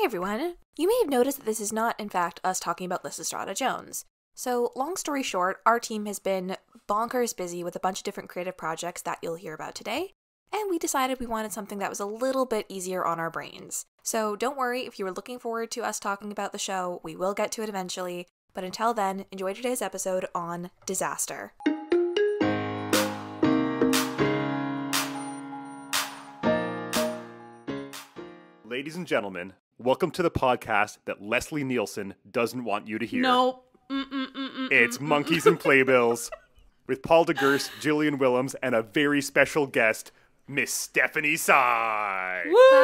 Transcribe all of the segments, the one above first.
everyone. You may have noticed that this is not, in fact, us talking about Lysistrata Jones. So, long story short, our team has been bonkers busy with a bunch of different creative projects that you'll hear about today, and we decided we wanted something that was a little bit easier on our brains. So don't worry, if you were looking forward to us talking about the show, we will get to it eventually, but until then, enjoy today's episode on disaster. Ladies and gentlemen, welcome to the podcast that Leslie Nielsen doesn't want you to hear. Nope. It's Monkeys and Playbills with Paul DeGurst, Jillian Willems, and a very special guest, Miss Stephanie Sy. I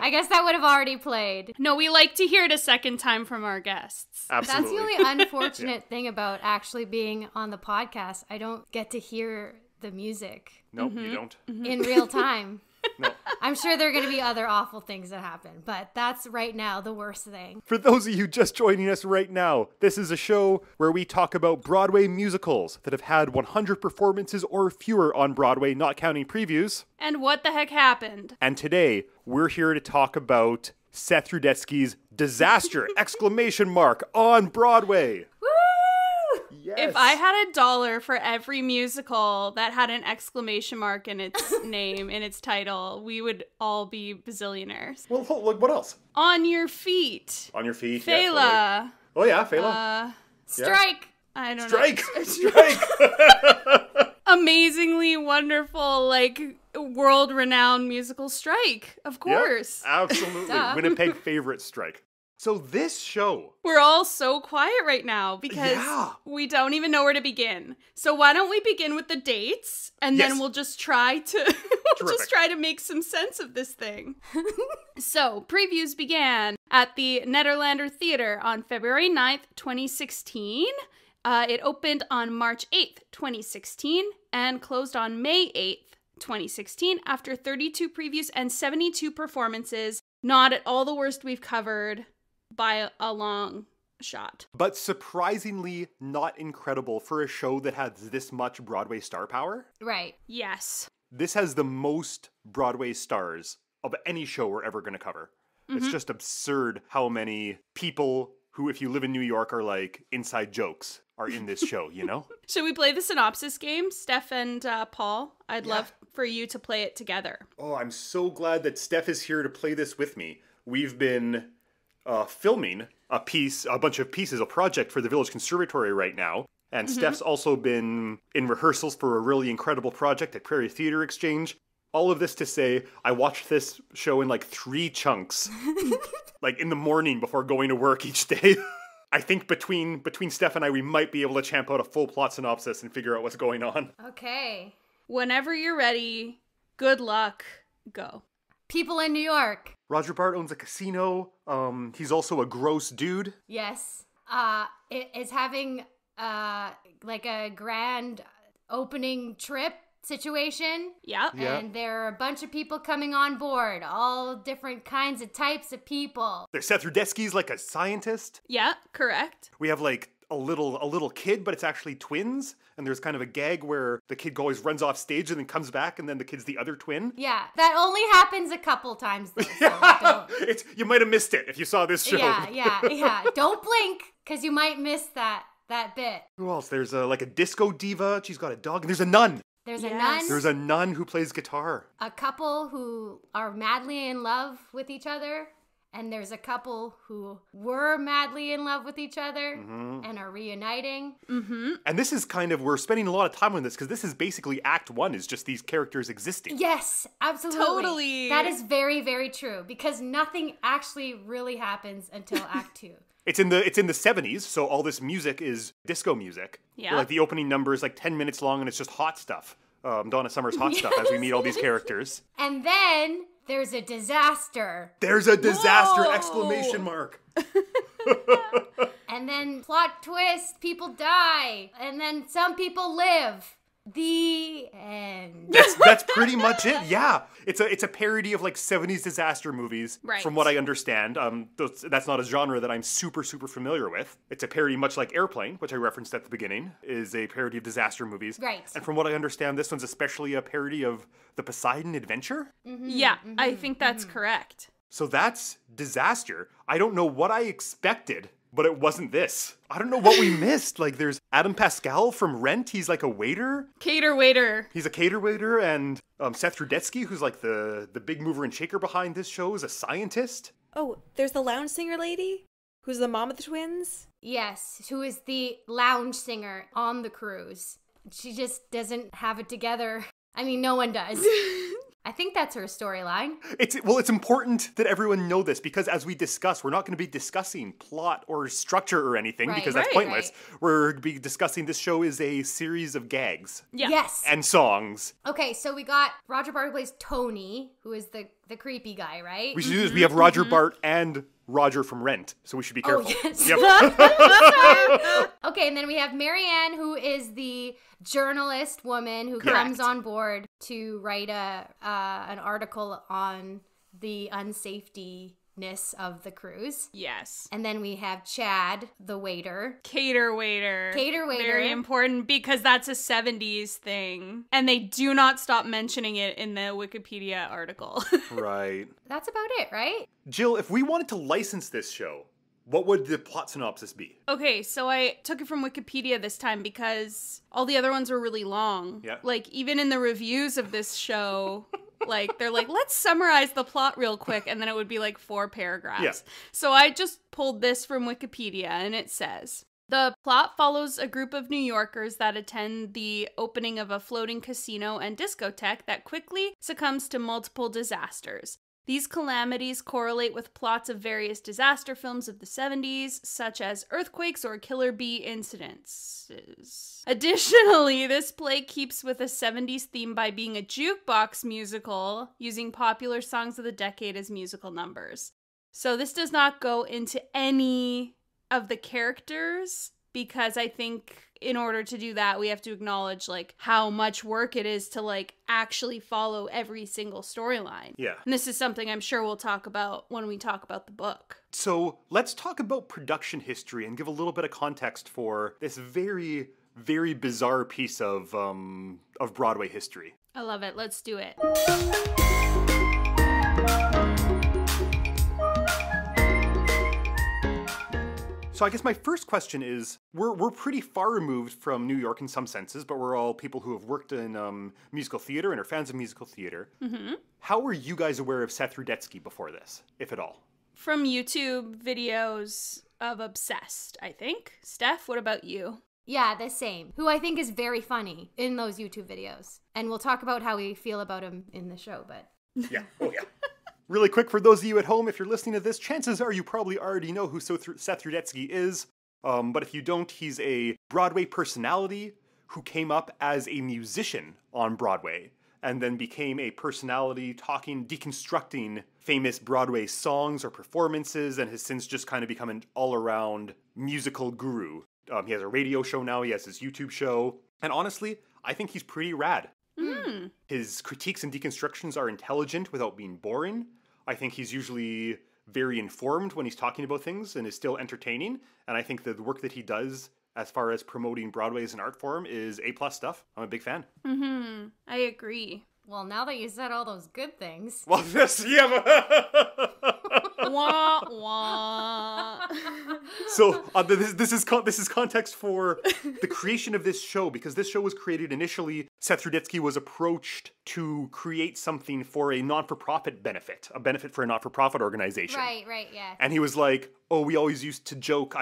guess that would have already played. No, we like to hear it a second time from our guests. Absolutely. That's the only unfortunate thing about actually being on the podcast. I don't get to hear the music. Nope, you don't. In real time. No. I'm sure there are going to be other awful things that happen, but that's right now the worst thing. For those of you just joining us right now, this is a show where we talk about Broadway musicals that have had 100 performances or fewer on Broadway, not counting previews. And what the heck happened? And today, we're here to talk about Seth Rudetsky's Disaster! On Broadway. Yes. If I had $1 for every musical that had an exclamation mark in its name, in its title, we would all be bazillionaires. Well, look, what else? On Your Feet. On Your Feet. Fela. Yeah, totally. Oh, yeah, Fela. Strike! I don't Strike! know. Strike! Amazingly wonderful, world-renowned musical Strike. Of course. Yep, absolutely. Winnipeg favorite Strike. So this show... We're all so quiet right now because we don't even know where to begin. So why don't we begin with the dates and then we'll just try to make some sense of this thing. So previews began at the Nederlander Theater on February 9th, 2016. It opened on March 8th, 2016 and closed on May 8th, 2016 after 32 previews and 72 performances. Not at all the worst we've covered by a long shot. But surprisingly not incredible for a show that has this much Broadway star power. Right. Yes. This has the most Broadway stars of any show we're ever going to cover. Mm-hmm. It's just absurd how many people who, if you live in New York, are like inside jokes are in this show, you know? Should we play the synopsis game, Steph and Paul? I'd love for you to play it together. Oh, I'm so glad that Steph is here to play this with me. We've been filming a bunch of pieces, a project for the Village Conservatory right now. And Steph's also been in rehearsals for a really incredible project at Prairie Theater Exchange. All of this to say, I watched this show in 3 chunks, in the morning before going to work each day. I think between Steph and I, we might be able to champ out a full plot synopsis and figure out what's going on. Okay. Whenever you're ready, good luck, go. People in New York. Roger Bart owns a casino. He's also a gross dude. Yes. It is having a grand opening trip situation. Yep. And there are a bunch of people coming on board, all different kinds of types of people. There's Seth Rudetsky's like a scientist. Yeah, correct. We have a little kid, but it's actually twins. And there's kind of a gag where the kid always runs off stage and then comes back, and then the kid's the other twin. Yeah, that only happens a couple times though. So you might have missed it if you saw this show. Yeah. Don't blink, because you might miss that bit. Who else? There's a disco diva. She's got a dog. And there's a nun. There's a nun. There's a nun who plays guitar. A couple who are madly in love with each other. And there's a couple who were madly in love with each other and are reuniting. Mm-hmm. And this is we're spending a lot of time on this because this is basically Act 1 is just these characters existing. Yes, absolutely. Totally. That is very, very true because nothing actually really happens until Act 2. It's in the 70s, so all this music is disco music. Yeah. The opening number is 10 minutes long and it's just hot stuff. Donna Summer's hot stuff as we meet all these characters. And then there's a disaster. There's a disaster! Whoa! Exclamation mark. And then plot twist, people die. And then some people live. The end. That's pretty much it. Yeah, it's a parody of like 70s disaster movies, right, from what I understand. That's not a genre that I'm super familiar with. It's a parody, much like Airplane, which I referenced at the beginning, is a parody of disaster movies. Right. And from what I understand, this one's especially a parody of the Poseidon Adventure. Yeah, I think that's correct. So that's disaster. I don't know what I expected, but it wasn't this. I don't know what we missed. Like, there's Adam Pascal from Rent. He's like a waiter. Cater waiter. He's a cater waiter. And Seth Rudetsky, who's like the big mover and shaker behind this show, is a scientist. Oh, there's the lounge singer lady, who's the mom of the twins. Yes, who is the lounge singer on the cruise. She just doesn't have it together. I mean, no one does. I think that's her storyline. It's important that everyone know this, because as we discuss, we're not going to be discussing plot or structure or anything, because that's pointless. Right. We're going to be discussing this show is a series of gags. Yeah. Yes. And songs. Okay, so we got Roger Bart, who plays Tony, who is the creepy guy, right? We should do this. We have Roger Bart and Roger from Rent, so we should be careful. Oh, yes. Yep. Okay, and then we have Marianne, who is the journalist woman who comes on board to write an article on the unsafetyness of the cruise. Yes. And then we have Chad, the waiter. Cater waiter. Very important, because that's a 70s thing. And they do not stop mentioning it in the Wikipedia article. Right. That's about it, right? Jill, if we wanted to license this show, what would the plot synopsis be? Okay, so I took it from Wikipedia this time because all the other ones were really long. Yeah. Like, even in the reviews of this show, like, they're like, let's summarize the plot real quick, and then it would be like 4 paragraphs. Yeah. So I just pulled this from Wikipedia, and it says, the plot follows a group of New Yorkers that attend the opening of a floating casino and discotheque that quickly succumbs to multiple disasters. These calamities correlate with plots of various disaster films of the 70s, such as earthquakes or killer bee incidences. Additionally, this play keeps with a 70s theme by being a jukebox musical, using popular songs of the decade as musical numbers. So this does not go into any of the characters, because I think in order to do that, we have to acknowledge, like, how much work it is to, like, actually follow every single storyline. Yeah. And this is something I'm sure we'll talk about when we talk about the book. So let's talk about production history and give a little bit of context for this very, very bizarre piece of Broadway history. I love it. Let's do it. So I guess my first question is, we're pretty far removed from New York in some senses, but we're all people who have worked in musical theater and are fans of musical theater. Mm-hmm. How were you guys aware of Seth Rudetsky before this, if at all? From YouTube videos of Obsessed, I think. Steph, what about you? Yeah, the same. Who I think is very funny in those YouTube videos. And we'll talk about how we feel about him in the show, but... Yeah, oh yeah. Really quick, for those of you at home, if you're listening to this, chances are you probably already know who Seth Rudetsky is. But if you don't, he's a Broadway personality who came up as a musician on Broadway and then became a personality deconstructing famous Broadway songs or performances, and has since just kind of become an all-around musical guru. He has a radio show now, he has his YouTube show, and honestly, I think he's pretty rad. Mm. His critiques and deconstructions are intelligent without being boring. I think he's usually very informed when he's talking about things and is still entertaining. And I think the work that he does as far as promoting Broadway as an art form is A+ stuff. I'm a big fan. Mm-hmm. I agree. Well, now that you said all those good things. Well, this, yeah. Wah, wah. So this is context for the creation of this show, because this show was created initially. Seth Rudetsky was approached to create something for a non-for-profit benefit, a benefit for a not-for-profit organization. Right, yeah. And he was like, oh, I always used to joke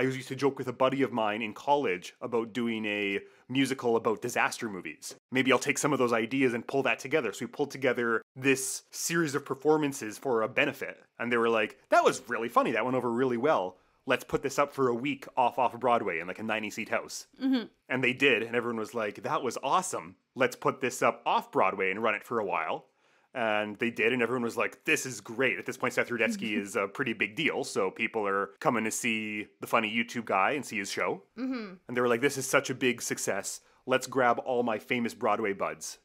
with a buddy of mine in college about doing a musical about disaster movies. Maybe I'll take some of those ideas and pull that together. So we pulled together this series of performances for a benefit. And they were like, that was really funny. That went over really well. Let's put this up for a week off Broadway in like a 90-seat house. Mm-hmm. And they did. And everyone was like, that was awesome. Let's put this up off Broadway and run it for a while. And they did, and everyone was like, this is great. At this point, Seth Rudetsky is a pretty big deal, so people are coming to see the funny YouTube guy and see his show. Mm-hmm. And they were like, this is such a big success. let's grab all my famous Broadway buds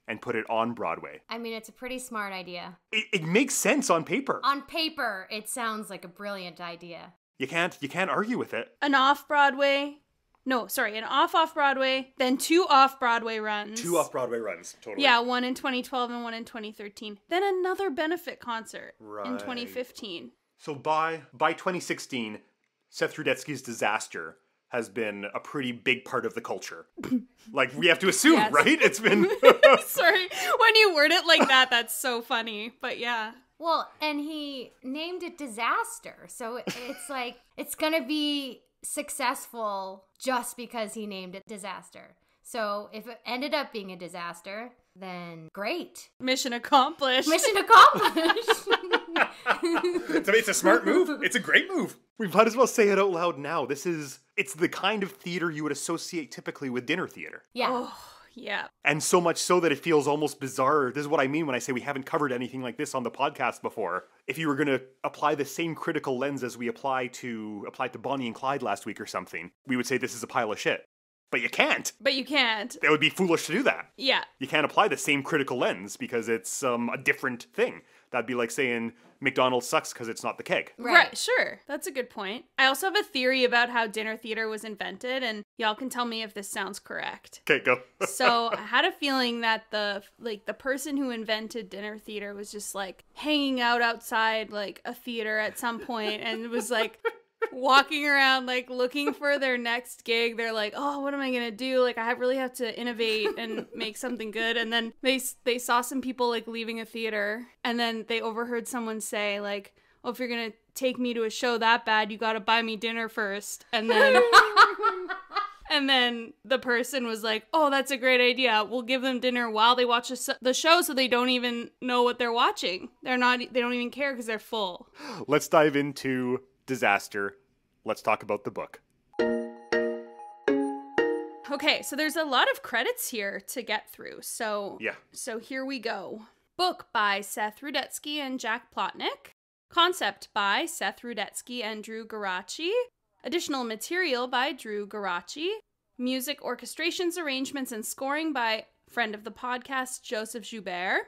and put it on Broadway. I mean, it's a pretty smart idea. It makes sense on paper. On paper, it sounds like a brilliant idea. You can't argue with it. An off-Broadway, then 2 off-Broadway runs. 2 off-Broadway runs, totally. Yeah, one in 2012 and one in 2013. Then another benefit concert in Right. 2015. So by 2016, Seth Rudetsky's Disaster has been a pretty big part of the culture. Like, we have to assume, Yes. right? It's been... Sorry, when you word it like that, that's so funny. But yeah. Well, and he named it Disaster. So it's like, it's going to be successful just because he named it Disaster. So if it ended up being a disaster, then great. Mission accomplished. Mission accomplished. It's a smart move. It's a great move. We might as well say it out loud now. It's the kind of theater you would associate typically with dinner theater. Yeah. Oh, yeah. And so much so that it feels almost bizarre. This is what I mean when I say we haven't covered anything like this on the podcast before. If you were going to apply the same critical lens as we applied to Bonnie and Clyde last week or something, we would say this is a pile of shit. But you can't. It would be foolish to do that. Yeah. You can't apply the same critical lens because it's a different thing. That'd be like saying McDonald's sucks because it's not the keg. Right, sure. That's a good point. I also have a theory about how dinner theater was invented, and y'all can tell me if this sounds correct. Okay, go. So I had a feeling that the person who invented dinner theater was just like hanging out outside like a theater at some point and was like walking around like looking for their next gig. They're like, oh, what am I gonna do? Like, I really have to innovate and make something good. And then they saw some people like leaving a theater, and then they overheard someone say like, oh, if you're gonna take me to a show that bad, you gotta buy me dinner first. And then and then the person was like, oh, that's a great idea. We'll give them dinner while they watch the show, so they don't even know what they're watching. They don't even care because they're full. Let's dive into Disaster. Let's talk about the book. Okay, so there's a lot of credits here to get through. So here we go. Book by Seth Rudetsky and Jack Plotnick. Concept by Seth Rudetsky and Drew Garaci. Additional material by Drew Garaci. Music, orchestrations, arrangements, and scoring by friend of the podcast, Joseph Joubert.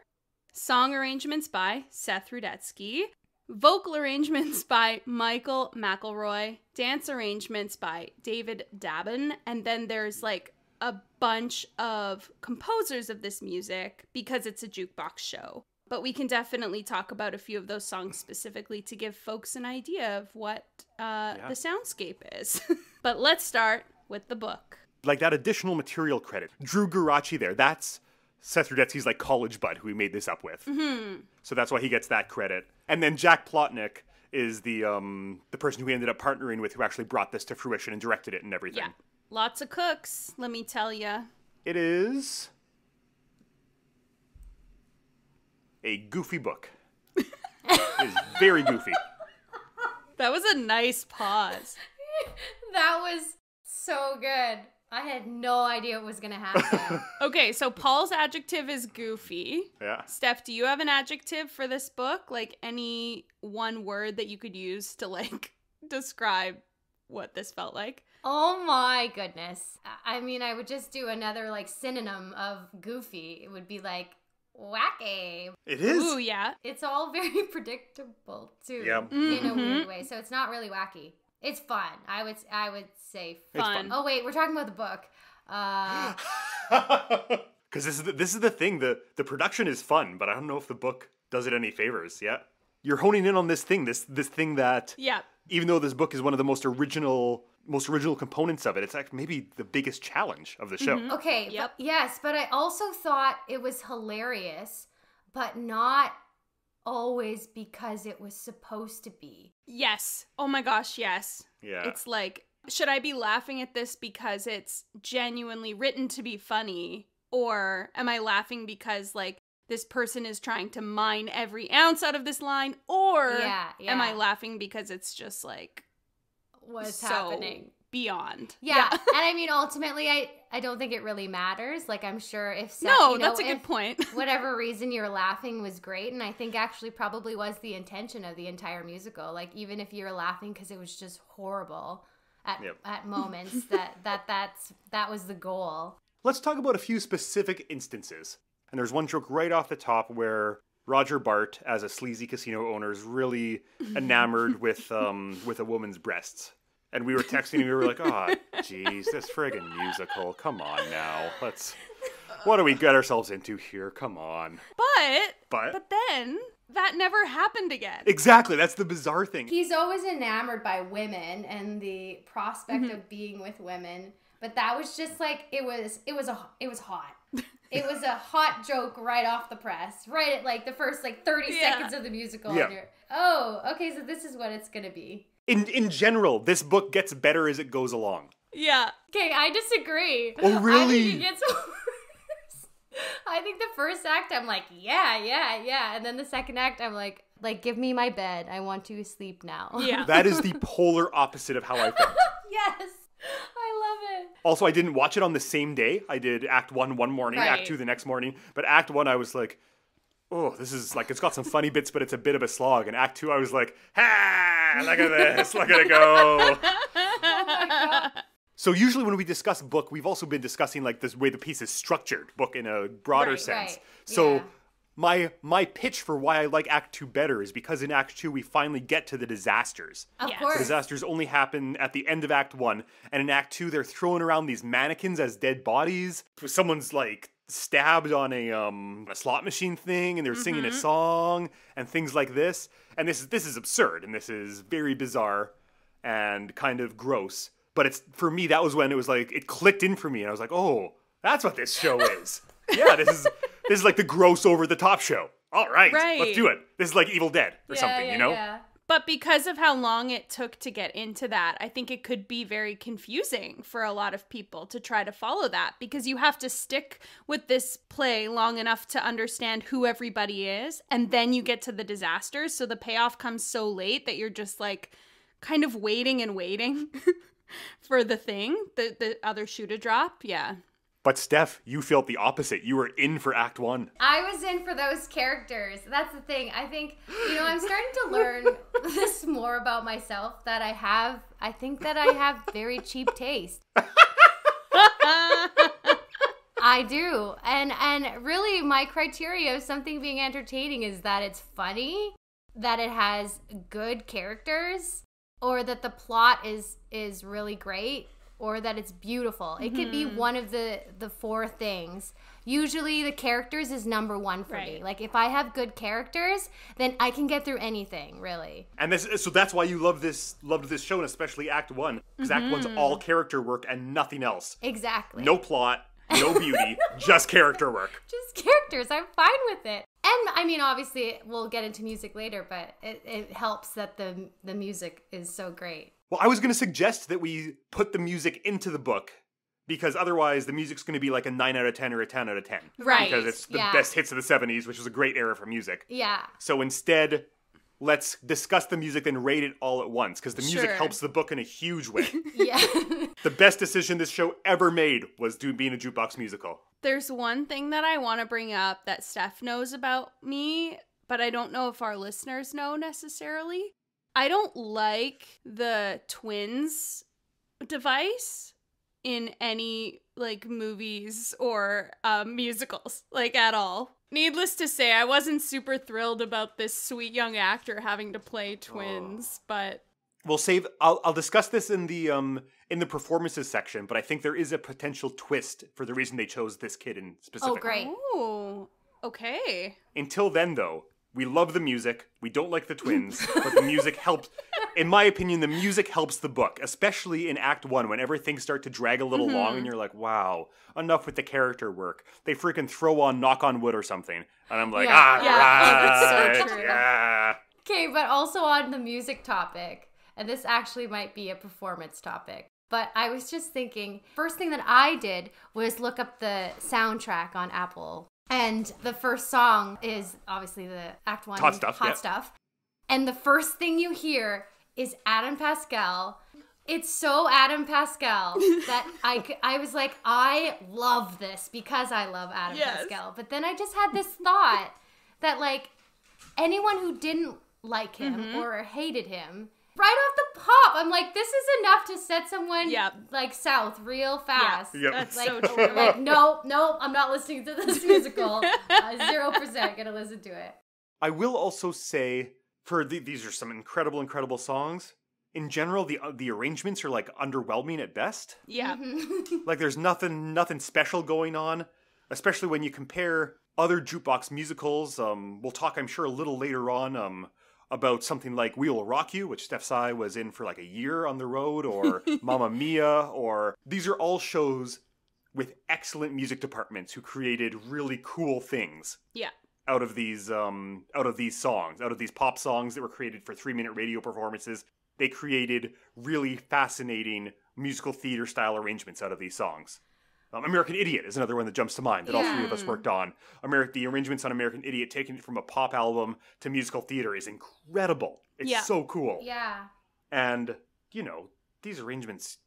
Song arrangements by Seth Rudetsky. Vocal arrangements by Michael McElroy. Dance arrangements by David Dabin. And then there's like a bunch of composers of this music because it's a jukebox show. But we can definitely talk about a few of those songs specifically to give folks an idea of what the soundscape is. But let's start with the book. Like that additional material credit. Drew Garaci there, that's Seth Rudetsky's like college bud who he made this up with. Mm-hmm. So that's why he gets that credit. And then Jack Plotnick is the person who he ended up partnering with who actually brought this to fruition and directed it and everything. Yeah. Lots of cooks, let me tell ya. It is a goofy book. It is very goofy. That was a nice pause. That was so good. I had no idea what was going to happen. Okay, so Paul's adjective is goofy. Yeah. Steph, do you have an adjective for this book? Like any one word that you could use to like describe what this felt like? Oh my goodness. I mean, I would just do another like synonym of goofy. It would be like wacky. It is. Ooh, yeah. It's all very predictable too. Yeah. In a weird way. So it's not really wacky. It's fun. I would say fun. Oh wait, we're talking about the book. Because this is the thing. The production is fun, but I don't know if the book does it any favors. Yeah, you're honing in on this thing. This thing that even though this book is one of the most original components of it, it's like maybe the biggest challenge of the show. Mm-hmm. Okay. Yep. But I also thought it was hilarious, but not always because it was supposed to be. Yes. Oh my gosh, yes. Yeah. It's like, should I be laughing at this because it's genuinely written to be funny? Or am I laughing because, like, this person is trying to mine every ounce out of this line? Or am I laughing because it's just, like, what's happening? Beyond. Yeah. And I mean, ultimately, I don't think it really matters. Like, I'm sure if Seth, that's a good point. Whatever reason you're laughing was great. And I think actually probably was the intention of the entire musical. Like, even if you're laughing because it was just horrible at moments, that was the goal. Let's talk about a few specific instances. And there's one joke right off the top where Roger Bart, as a sleazy casino owner, is really enamored with a woman's breasts. And we were texting and we were like, oh, geez, this friggin' musical. Come on now. What do we get ourselves into here? Come on. But then that never happened again. Exactly. That's the bizarre thing. He's always enamored by women and the prospect of being with women. But that was just like, it was hot. It was a hot joke right off the press. Right at like the first like 30 seconds of the musical. Yeah. And you're, oh, okay, so this is what it's going to be. In general, this book gets better as it goes along. Yeah. Okay, I disagree. Oh, really? I think it gets worse. I think the first act, I'm like, yeah. And then the second act, I'm like, give me my bed. I want to sleep now. Yeah. That is the polar opposite of how I felt. Yes. I love it. Also, I didn't watch it on the same day. I did Act 1 one morning, Right. Act 2 the next morning. But Act 1, I was like, oh, this is like, it's got some funny bits, but it's a bit of a slog. And Act 2, I was like, ha, look at this, look at it go. Oh my God. So usually when we discuss book, we've also been discussing like this way the piece is structured, book in a broader Right, sense. right. So Yeah. my pitch for why I like Act 2 better is because in Act 2 we finally get to the disasters. Of Yes. The course. disasters only happen at the end of Act 1, and in Act 2 they're throwing around these mannequins as dead bodies. Someone's like stabbed on a slot machine thing, and they're singing a song and things like this. And this is absurd, and this is very bizarre and kind of gross. But it's, for me, that was when it was like, it clicked in for me, and I was like, oh, that's what this show is. Yeah, this is like the gross over the top show. All right, let's do it. This is like Evil Dead or something, you know? Yeah. But because of how long it took to get into that, I think it could be very confusing for a lot of people to try to follow that, because you have to stick with this play long enough to understand who everybody is, and then you get to the disasters, so the payoff comes so late that you're just like kind of waiting for the other shoe to drop. Yeah. But Steph, you felt the opposite. You were in for Act 1. I was in for those characters. That's the thing. I think, I'm starting to learn this more about myself, that I think that I have very cheap taste. I do. And really my criteria of something being entertaining is that it's funny, that it has good characters, or that the plot is really great, or that it's beautiful. It could be one of the four things. Usually the characters is number one for me. Like if I have good characters, then I can get through anything, really. And so that's why you loved this show, and especially Act 1, because Act 1's all character work and nothing else. Exactly. No plot, no beauty, just character work. Just characters. I'm fine with it. And I mean, obviously we'll get into music later, but it helps that the music is so great. Well, I was going to suggest that we put the music into the book, because otherwise the music's going to be like a 9 out of 10 or a 10 out of 10. Right. Because it's the best hits of the 70s, which was a great era for music. Yeah. So instead, let's discuss the music, then rate it all at once, because the music helps the book in a huge way. Yeah. The best decision this show ever made was being a jukebox musical. There's one thing that I want to bring up that Steph knows about me, but I don't know if our listeners know necessarily. I don't like the twins device in any like movies or musicals, like at all. Needless to say, I wasn't super thrilled about this sweet young actor having to play twins, but We'll save. I'll discuss this in the performances section, but I think there is a potential twist for the reason they chose this kid in specific. Oh, great. Oh, okay. Until then, though, we love the music. We don't like the twins, but the music helps. In my opinion, the music helps the book, especially in Act 1, whenever things start to drag a little long and you're like, wow, enough with the character work. They freaking throw on Knock on Wood or something. And I'm like, right, that's so true. yeah. Okay, but also on the music topic, and this actually might be a performance topic, but I was just thinking, first thing that I did was look up the soundtrack on Apple. And the first song is obviously the Act 1 Hot Stuff. And the first thing you hear is Adam Pascal. It's so Adam Pascal that I was like, I love this because I love Adam Pascal. But then I just had this thought that like anyone who didn't like him or hated him, right off the pop. I'm like, this is enough to set someone like south real fast. Yep. That's like, so true. Like, no, I'm not listening to this musical. 0% gonna listen to it. I will also say, these are some incredible songs. In general, the arrangements are like underwhelming at best. Yeah. Like there's nothing special going on, especially when you compare other jukebox musicals. We'll talk, I'm sure, a little later on about something like We Will Rock You, which Steph Sy was in for like a year on the road, or Mamma Mia, or these are all shows with excellent music departments who created really cool things. Yeah. Out of these songs, out of these pop songs that were created for 3-minute radio performances. They created really fascinating musical theater style arrangements out of these songs. American Idiot is another one that jumps to mind that all three of us worked on. The arrangements on American Idiot, taking it from a pop album to musical theater, is incredible. It's so cool. Yeah. And, these arrangements,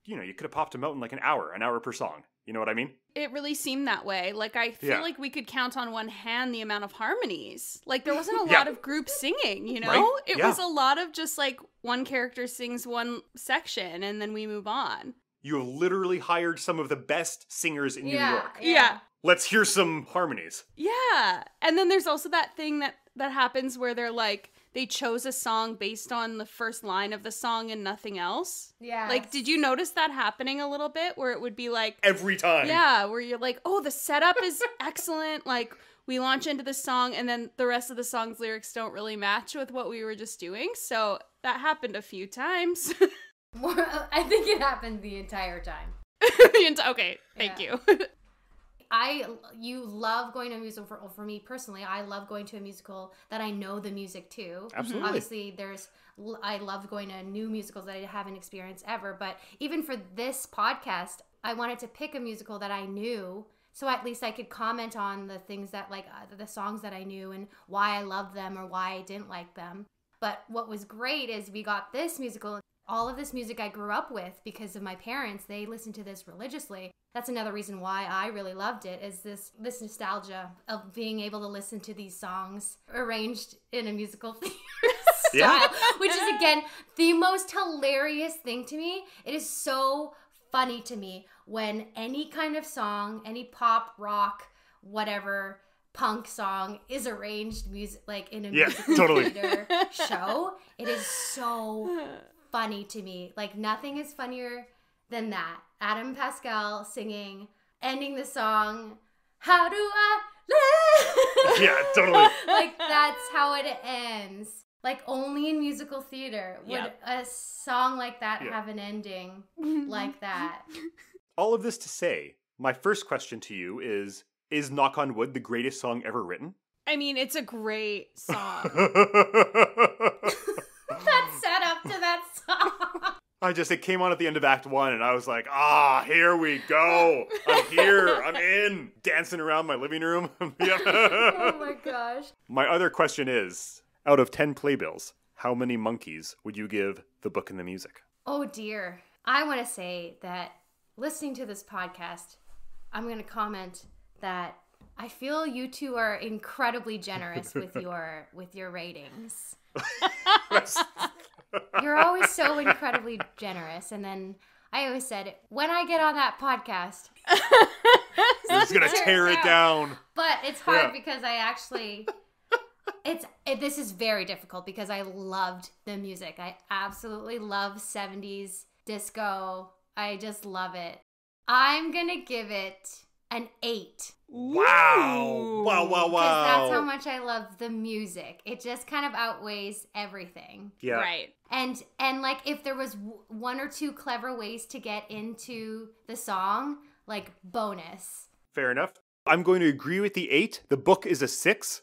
you could have popped them out in like an hour per song. You know what I mean? It really seemed that way. Like, I feel like we could count on one hand the amount of harmonies. Like, there wasn't a lot of group singing, you know? Right? It was a lot of just, like, one character sings one section, and then we move on. You have literally hired some of the best singers in New York. Yeah. Let's hear some harmonies. Yeah. And then there's also that thing that happens where they're like, they chose a song based on the first line of the song and nothing else. Yeah. Like, did you notice that happening a little bit? Where it would be like... Every time. Yeah, where you're like, oh, the setup is excellent. Like, we launch into the song and then the rest of the song's lyrics don't really match with what we were just doing. So that happened a few times. I think it happened the entire time. Okay, thank you. You love going to a musical. For me personally, I love going to a musical that I know the music to. Absolutely. Obviously, I love going to new musicals that I haven't experienced ever. But even for this podcast, I wanted to pick a musical that I knew, so at least I could comment on the things that, like, the songs that I knew and why I loved them or why I didn't like them. But what was great is we got this musical. All of this music I grew up with because of my parents. They listened to this religiously. That's another reason why I really loved it, is this nostalgia of being able to listen to these songs arranged in a musical theater style, which is, again, the most hilarious thing to me. It is so funny to me when any kind of song, any pop, rock, whatever, punk song is arranged in a musical theater show. It is so funny to me. Like, nothing is funnier than that. Adam Pascal singing, ending the song, how do I live? Yeah, totally. Like, that's how it ends. Like, only in musical theater would a song like that have an ending like that. All of this to say, my first question to you is Knock on Wood the greatest song ever written? I mean, it's a great song. That set up to that song. It came on at the end of Act 1 and I was like, here we go. I'm here. I'm in. Dancing around my living room. Oh my gosh. My other question is, out of 10 playbills, how many monkeys would you give The Book and the Music? Oh dear. I want to say that listening to this podcast, I'm going to comment that I feel you two are incredibly generous with your ratings. You're always so incredibly generous. And then I always said, when I get on that podcast, it's going to tear it down. But it's hard because I actually... This is very difficult because I loved the music. I absolutely love 70s disco. I just love it. I'm going to give it an 8. Wow. Wow. Because that's how much I love the music. It just kind of outweighs everything. Yeah. Right. And like, if there was one or two clever ways to get into the song, like, bonus. Fair enough. I'm going to agree with the 8. The book is a 6.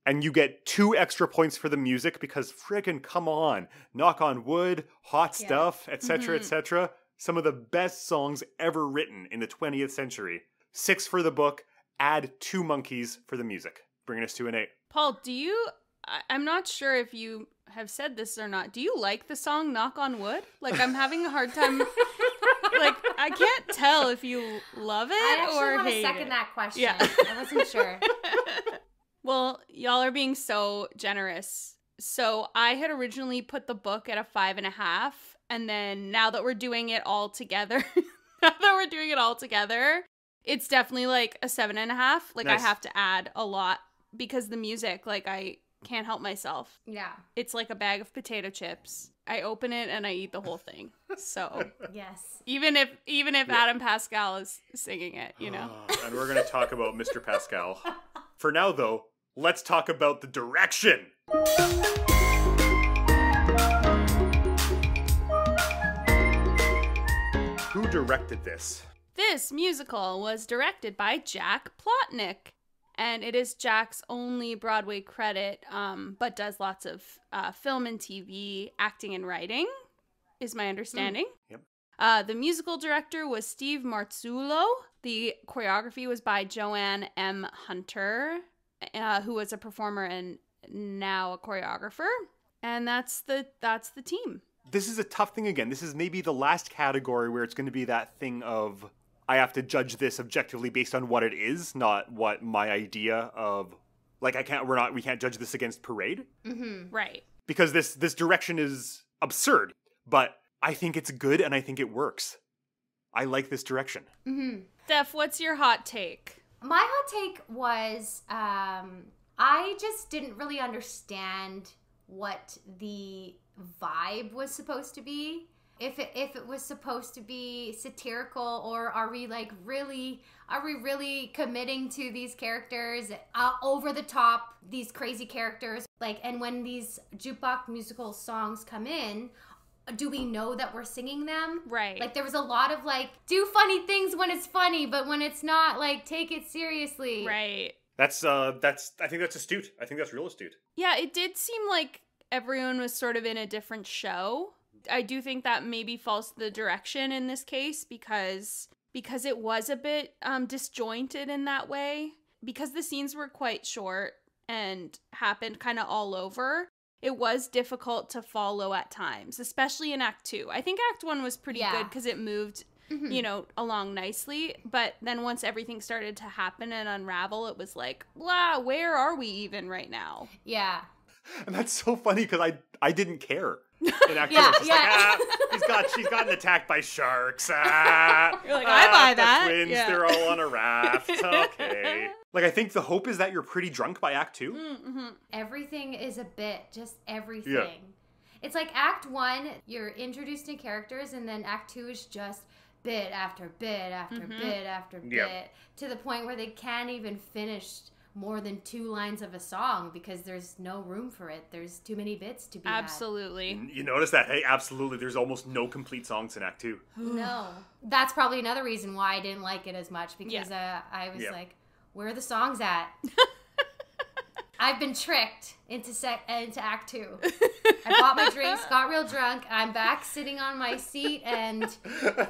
And you get 2 extra points for the music because friggin' come on. Knock on Wood, Hot Stuff, etc., etc. Some of the best songs ever written in the 20th century. 6 for the book, add 2 monkeys for the music. Bringing us to an 8. Paul, I'm not sure if you have said this or not. Do you like the song Knock on Wood? Like, I'm having a hard time. Like, I can't tell if you love it or hate it. I actually want to second that question. I wasn't sure. Well, y'all are being so generous So I had originally put the book at a 5.5, and then now that we're doing it all together, it's definitely like a 7.5. Like nice. I have to add a lot because the music, like I can't help myself. Yeah. It's like a bag of potato chips. I open it and I eat the whole thing. So yes. Even if Adam Pascal is singing it, you know. And we're going to talk about Mr. Pascal. For now, though, let's talk about the direction. Who directed this? This musical was directed by Jack Plotnick, and it is Jack's only Broadway credit, but does lots of film and TV, acting and writing, is my understanding. Yep. The musical director was Steve Marzullo. The choreography was by Joanne M. Hunter, who was a performer and now a choreographer. And that's the team. This is a tough thing again. This is maybe the last category where it's going to be that thing of I have to judge this objectively based on what it is, not what my idea of like we can't judge this against Parade. Mm-hmm. Right. Because this direction is absurd, but I think it's good and I think it works. I like this direction. Mm-hmm. Steph, what's your hot take? My hot take was I just didn't really understand what the vibe was supposed to be. If it was supposed to be satirical, or are we really committing to these characters, over the top, these crazy characters, like, and when these jukebox musical songs come in, do we know that we're singing them? Right. Like, there was a lot of like, do funny things when it's funny, but when it's not, like, take it seriously. Right. I think that's astute. I think that's real astute. Yeah, it did seem like everyone was sort of in a different show. I do think that maybe falls to the direction in this case because it was a bit disjointed in that way. Because the scenes were quite short and happened kind of all over, it was difficult to follow at times, especially in Act 2. I think Act 1 was pretty good because it moved, along nicely. But then once everything started to happen and unravel, it was like, blah, where are we even right now? Yeah. And that's so funny because I didn't care. In Act 2, like, she's gotten attacked by sharks. You're like, I buy that. The twins, they're all on a raft. Okay. Like, I think the hope is that you're pretty drunk by Act 2. Mm-hmm. Everything is a bit, just everything. Yeah. It's like Act 1, you're introduced to characters, and then Act 2 is just bit after bit after bit after bit, to the point where they can't even finish more than 2 lines of a song because there's no room for it. There's too many bits to be Absolutely. You notice that? Hey, absolutely. There's almost no complete songs in Act 2. No. That's probably another reason why I didn't like it as much, because I was like, where are the songs at? I've been tricked into Act 2. I bought my drinks, got real drunk, I'm back sitting on my seat, and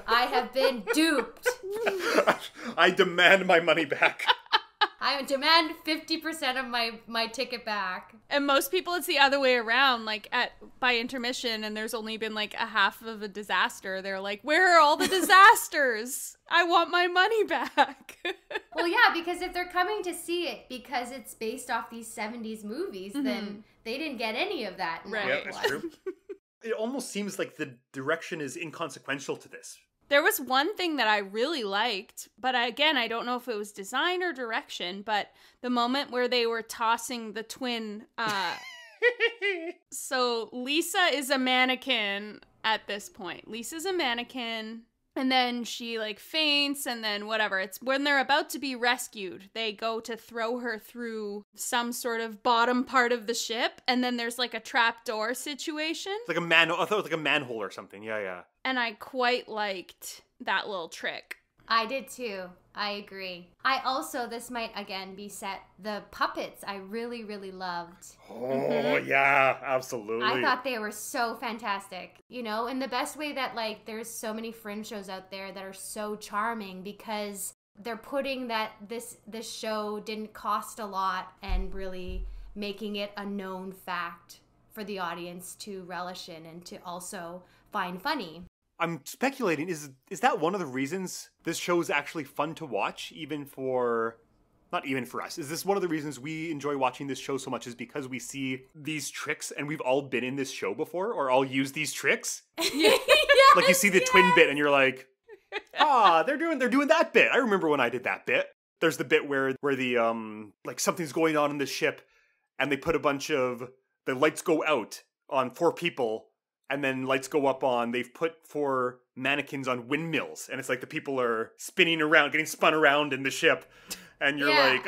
I have been duped. I demand my money back. I demand 50% of my ticket back. And most people, it's the other way around. Like by intermission, and there's only been like a half of a disaster. They're like, "Where are all the disasters? I want my money back." Well, yeah, because if they're coming to see it because it's based off these 70s movies, then they didn't get any of that. Right. Yeah, that's true. It almost seems like the direction is inconsequential to this. There was one thing that I really liked, but I don't know if it was design or direction, but the moment where they were tossing the twin, so Lisa is a mannequin at this point. Lisa's a mannequin, and then she like faints, and then whatever. It's when they're about to be rescued, they go to throw her through some sort of bottom part of the ship, and then there's like a trapdoor situation. It's like I thought it was like a manhole or something. Yeah. And I quite liked that little trick. I did too. I agree. I also, this might again be set, the puppets I really, really loved. Oh, yeah, absolutely. I thought they were so fantastic. You know, in the best way that, like, there's so many fringe shows out there that are so charming because they're putting that this show didn't cost a lot and really making it a known fact for the audience to relish in and to also find funny. I'm speculating, is that one of the reasons this show is actually fun to watch, even for not even for us. Is this one of the reasons we enjoy watching this show so much is because we see these tricks and we've all been in this show before or all used these tricks? Yes, like you see the twin bit and you're like, they're doing that bit. I remember when I did that bit. There's the bit where the like something's going on in the ship and they put a bunch of the lights go out on 4 people and then lights go up on, they've put 4 mannequins on windmills and it's like the people are spinning around, getting spun around in the ship. And you're like,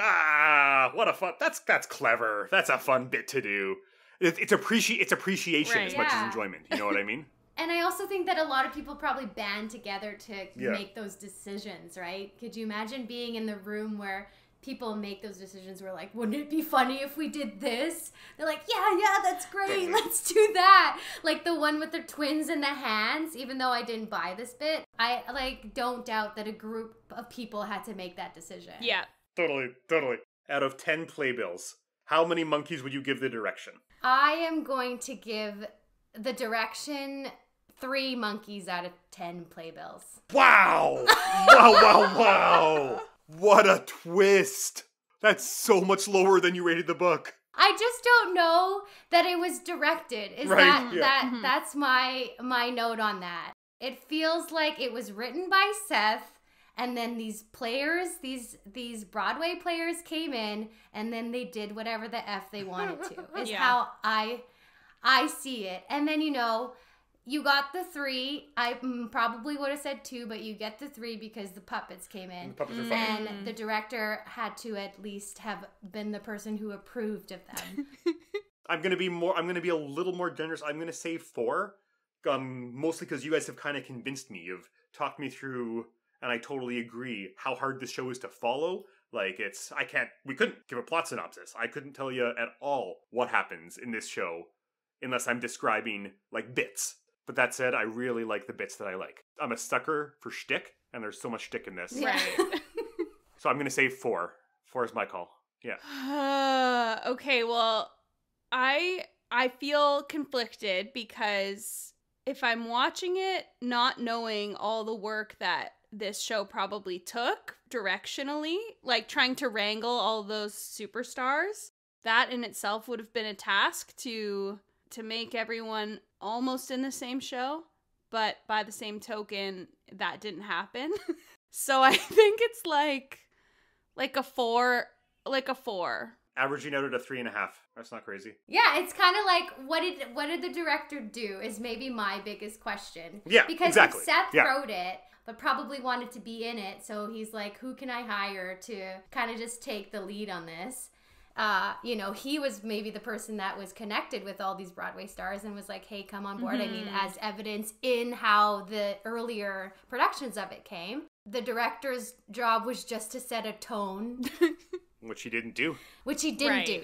what a fun, that's clever. That's a fun bit to do. It's appreciation as much as enjoyment. You know what I mean? And I also think that a lot of people probably band together to make those decisions, right? Could you imagine being in the room where people make those decisions where like, wouldn't it be funny if we did this? They're like, yeah, that's great. Let's do that. Like the one with the twins in the hands, even though I didn't buy this bit, I like don't doubt that a group of people had to make that decision. Yeah. Totally. Out of 10 Playbills, how many monkeys would you give the direction? I am going to give the direction 3 monkeys out of 10 Playbills. Wow! Wow! What a twist! That's so much lower than you rated the book. I just don't know that it was directed. That's my note on that. It feels like it was written by Seth, and then these players, these Broadway players came in, and then they did whatever the F they wanted to. Is how I see it. And then, you got the 3. I probably would have said 2, but you get the 3 because the puppets came in. The puppets are funny. And the director had to at least have been the person who approved of them. I'm gonna be a little more generous. I'm gonna say 4. Mostly because you guys have kind of convinced me. You've talked me through, and I totally agree how hard this show is to follow. Like we couldn't give a plot synopsis. I couldn't tell you at all what happens in this show unless I'm describing like bits. But that said, I really like the bits that I like. I'm a sucker for shtick, and there's so much shtick in this. Right. So I'm going to say 4. 4 is my call. Yeah. Okay, well, I feel conflicted because if I'm watching it not knowing all the work that this show probably took directionally, like trying to wrangle all those superstars, that in itself would have been a task to make everyone almost in the same show, but by the same token, that didn't happen. So I think it's like a 4. Averaging out at a 3.5. That's not crazy. Yeah, it's kind of like, what did the director do is maybe my biggest question. Yeah, because exactly. If Seth wrote it, but probably wanted to be in it, so he's like, who can I hire to kind of just take the lead on this? He was maybe the person that was connected with all these Broadway stars and was like, hey, come on board. Mm-hmm. I mean, as evidence in how the earlier productions of it came. The director's job was just to set a tone. Which he didn't do.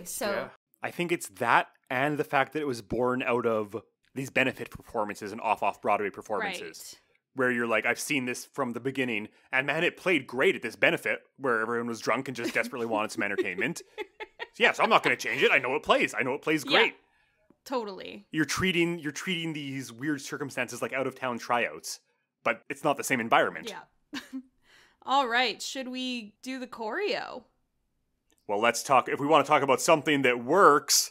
So yeah. I think it's that and the fact that it was born out of these benefit performances and off Broadway performances. Right. Where you're like, I've seen this from the beginning, and man, it played great at this benefit where everyone was drunk and just desperately wanted some entertainment. So I'm not going to change it. I know it plays. Great. Yeah, totally. You're treating these weird circumstances like out of town tryouts, but it's not the same environment. Yeah. All right. Should we do the choreo? Well, let's talk. If we want to talk about something that works.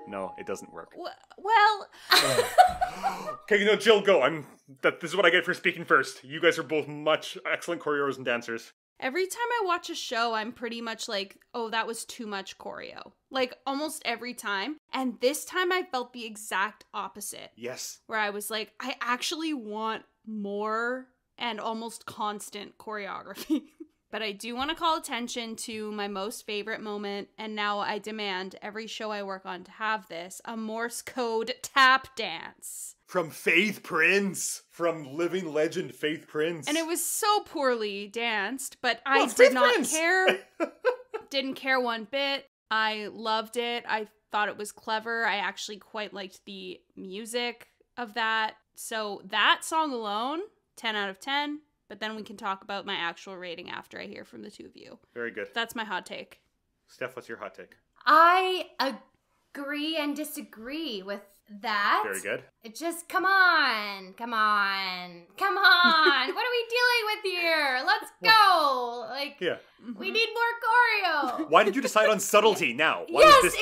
No, it doesn't work. Well. Okay, no, Jill, go. This is what I get for speaking first. You guys are both excellent choreographers and dancers. Every time I watch a show, I'm pretty much like, oh, that was too much choreo. Like, almost every time. And this time I felt the exact opposite. Yes. Where I was like, I actually want more and almost constant choreography. But I do want to call attention to my most favorite moment, and now I demand every show I work on to have this, a Morse code tap dance. From Faith Prince. From living legend Faith Prince. And it was so poorly danced, but I did not care. Didn't care one bit. I loved it. I thought it was clever. I actually quite liked the music of that. So that song alone, 10 out of 10. But then we can talk about my actual rating after I hear from the two of you. Very good. That's my hot take. Steph, what's your hot take? I agree agree and disagree with that. Very good. It just, come on. What are we dealing with here? Let's go. We need more choreo. Why did you decide on subtlety now? Why is this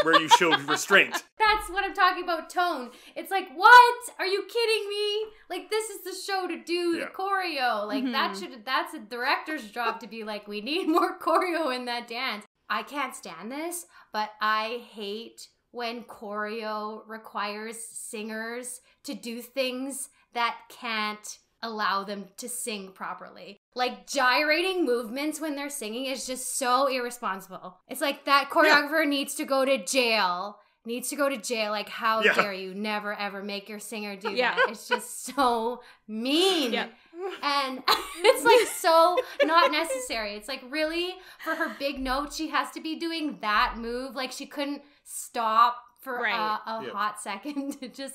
where you showed restraint? That's what I'm talking about, tone. It's like, what? Are you kidding me? Like, this is the show to do the choreo. Like, that's a director's job to be like, we need more choreo in that dance. I can't stand this, but I hate when choreo requires singers to do things that can't allow them to sing properly. Like, gyrating movements when they're singing is just so irresponsible. It's like, that choreographer needs to go to jail. Like, how dare you never ever make your singer do that? It's just so mean. Yeah. And it's like so not necessary. It's like, really, for her big note, she has to be doing that move. Like, she couldn't stop for a hot second to just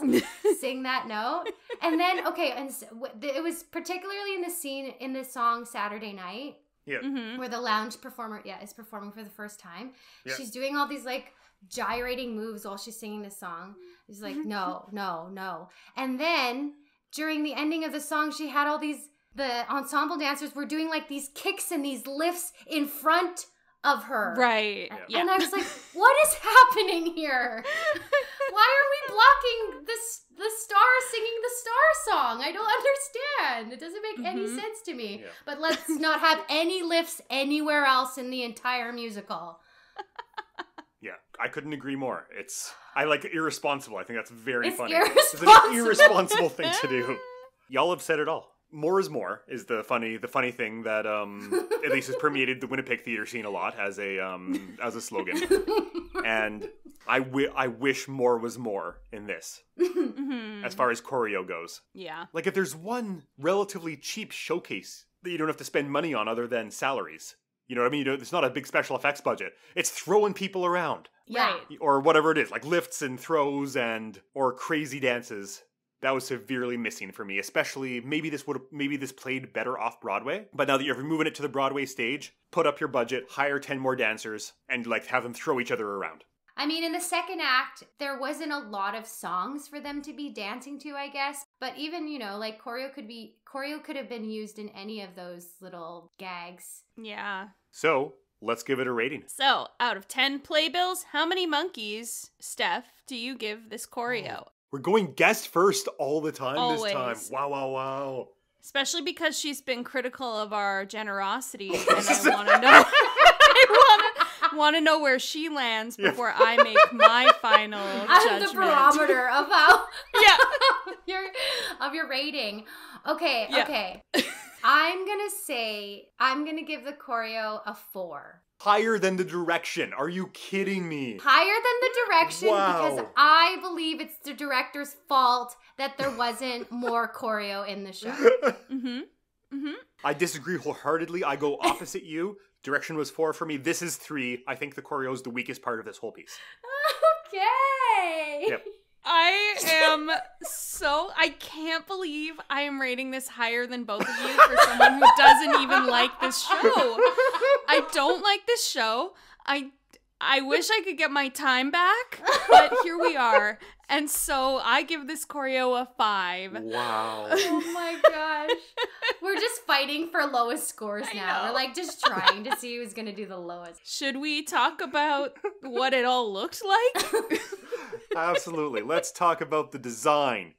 sing that note. And then, it was particularly in the scene in this song Saturday Night, where the lounge performer is performing for the first time. Yeah. She's doing all these like gyrating moves while she's singing this song. She's like, no. And then during the ending of the song, she had all the ensemble dancers were doing like these kicks and these lifts in front of her. Right. And I was like, what is happening here? Why are we blocking the star singing the star song? I don't understand. It doesn't make any sense to me. Yeah. But let's not have any lifts anywhere else in the entire musical. Yeah, I couldn't agree more. I like irresponsible. I think that's very funny. It's an irresponsible thing to do. Y'all have said it all. More is more is the funny thing that at least has permeated the Winnipeg theater scene a lot as a slogan. And I wish more was more in this as far as choreo goes. Yeah. Like, if there's one relatively cheap showcase that you don't have to spend money on other than salaries. You know what I mean? It's not a big special effects budget. It's throwing people around. Yeah. Or whatever it is, like lifts and throws or crazy dances. That was severely missing for me, especially maybe this played better off Broadway. But now that you're moving it to the Broadway stage, put up your budget, hire 10 more dancers, and like have them throw each other around. I mean, in the second act, there wasn't a lot of songs for them to be dancing to, I guess. But even, like choreo could have been used in any of those little gags. Yeah. So, let's give it a rating. So, out of 10 Playbills, how many monkeys, Steph, do you give this choreo? We're going guest first all the time. Always. This time. Wow. Especially because she's been critical of our generosity, and I want to know. I want to know where she lands before I make my final judgment. The barometer of how of your rating. Okay. I'm gonna give the choreo a 4. Higher than the direction. Are you kidding me? Higher than the direction because I believe it's the director's fault that there wasn't more choreo in the show. I disagree wholeheartedly. I go opposite you. Direction was 4 for me. This is 3. I think the choreo is the weakest part of this whole piece. Okay. Yep. I can't believe I am rating this higher than both of you for someone who doesn't even like this show. I don't like this show. I wish I could get my time back, but here we are. And so I give this choreo a 5. Wow. Oh my gosh. We're just fighting for lowest scores now. We're like just trying to see who's going to do the lowest. Should we talk about what it all looked like? Absolutely. Let's talk about the design.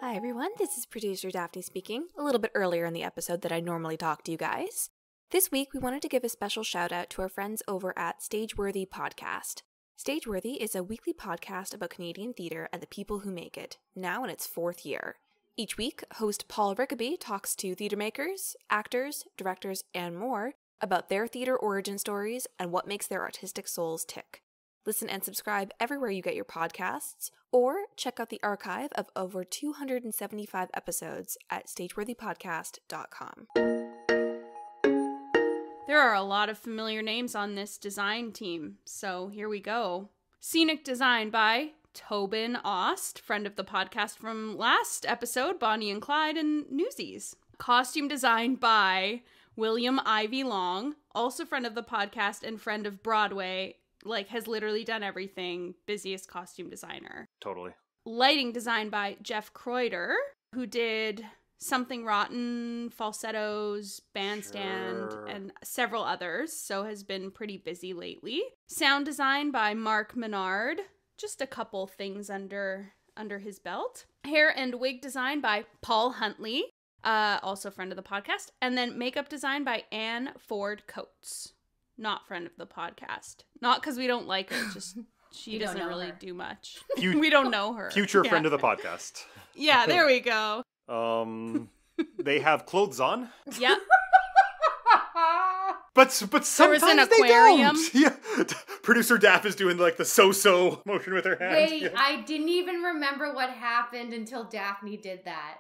Hi everyone, this is producer Daphne speaking, a little bit earlier in the episode than I normally talk to you guys. This week, we wanted to give a special shout out to our friends over at Stageworthy Podcast. Stageworthy is a weekly podcast about Canadian theatre and the people who make it, now in its 4th year. Each week, host Paul Rickaby talks to theatre makers, actors, directors, and more about their theatre origin stories and what makes their artistic souls tick. Listen and subscribe everywhere you get your podcasts, or check out the archive of over 275 episodes at stageworthypodcast.com. There are a lot of familiar names on this design team, so here we go. Scenic design by Tobin Ost, friend of the podcast from last episode, Bonnie and Clyde and Newsies. Costume design by William Ivy Long, also friend of the podcast and friend of Broadway, like has literally done everything. Busiest costume designer. Totally. Lighting design by Jeff Kreuter, who did Something Rotten, Falsettos, Bandstand, and several others, so has been pretty busy lately. Sound design by Mark Menard, just a couple things under his belt. Hair and wig design by Paul Huntley, also friend of the podcast. And then makeup design by Anne Ford Coates, not friend of the podcast. Not because we don't like her, just she doesn't really do much. We don't know her. Future friend of the podcast. Yeah, there we go. They have clothes on. Yeah. But sometimes an they aquarium. don't. Yeah. Producer Daff is doing like the so motion with her hand. Wait, I didn't even remember what happened until Daphne did that.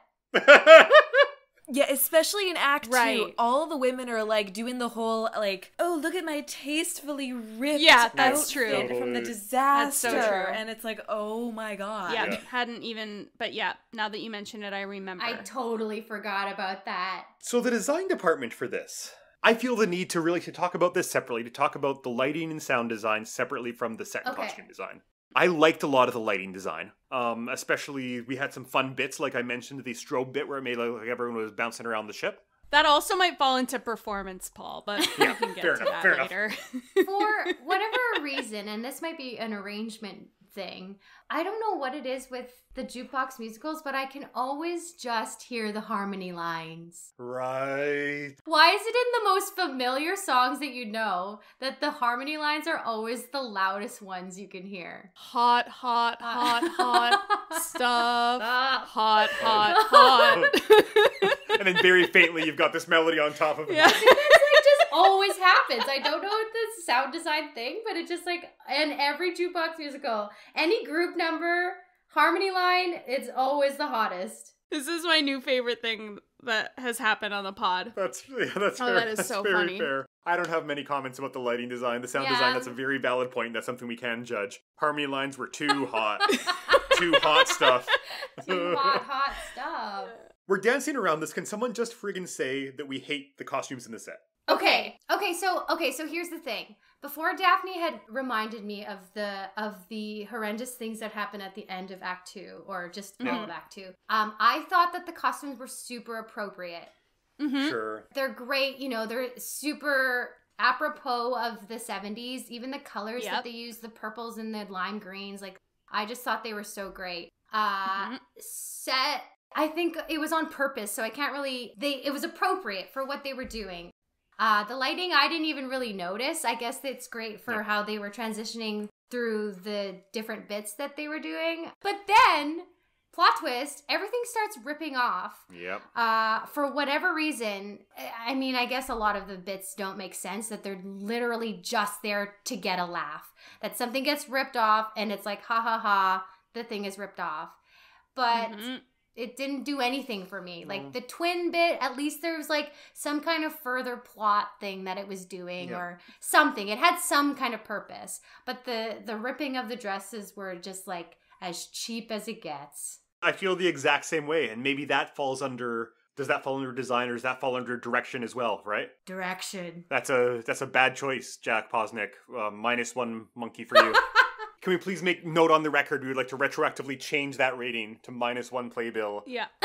Yeah, especially in Act 2, right. all the women are like doing the whole like, oh, look at my tastefully ripped that's true. from the disaster. That's so true. And it's like, oh my god. Yeah, hadn't even, but yeah, now that you mention it, I remember. I totally forgot about that. So the design department for this, I feel the need to really talk about this separately, to talk about the lighting and sound design separately from the set and costume design. I liked a lot of the lighting design. Especially, we had some fun bits, like I mentioned, the strobe bit where it made look like everyone was bouncing around the ship. That also might fall into performance, Paul, but we can get to that later. For whatever reason, and this might be an arrangement thing, I don't know what it is with the jukebox musicals, but I can always just hear the harmony lines. Right. Why is it in the most familiar songs that you know that the harmony lines are always the loudest ones you can hear? Hot stuff. Hot. And then very faintly, you've got this melody on top of it. Yeah. It just always happens. I don't know what the sound design thing, but it just like, in every jukebox musical, any group number, harmony line, it's always the hottest. This is my new favorite thing that has happened on the pod. That's fair. That is so very funny. Fair. I don't have many comments about the lighting design. The sound design, that's a very valid point. That's something we can judge. Harmony lines were too hot. Too hot stuff. Too hot stuff. We're dancing around this. Can someone just friggin' say that we hate the costumes in the set? Okay, so here's the thing. Before Daphne had reminded me of the horrendous things that happen at the end of Act 2, or just all of Act 2, I thought that the costumes were super appropriate. Mm-hmm. Sure. They're great, they're super apropos of the 70s. Even the colors that they use, the purples and the lime greens, like, I just thought they were so great. Set, I think it was on purpose, so I can't really, it was appropriate for what they were doing. The lighting, I didn't even really notice. I guess it's great for how they were transitioning through the different bits that they were doing. But then, plot twist, everything starts ripping off. Yep. For whatever reason, I mean, I guess a lot of the bits don't make sense, that they're literally just there to get a laugh. That something gets ripped off and it's like, ha ha ha, the thing is ripped off. But it didn't do anything for me. Like the twin bit, at least there was like some kind of further plot thing that it was doing or something. It had some kind of purpose. But the ripping of the dresses were just like as cheap as it gets. I feel the exact same way, and maybe that falls under, does that fall under design, or does that fall under direction as well, right? Direction. That's a bad choice, Jack Plotnick. -1 monkey for you. Can we please make note on the record, we would like to retroactively change that rating to -1 playbill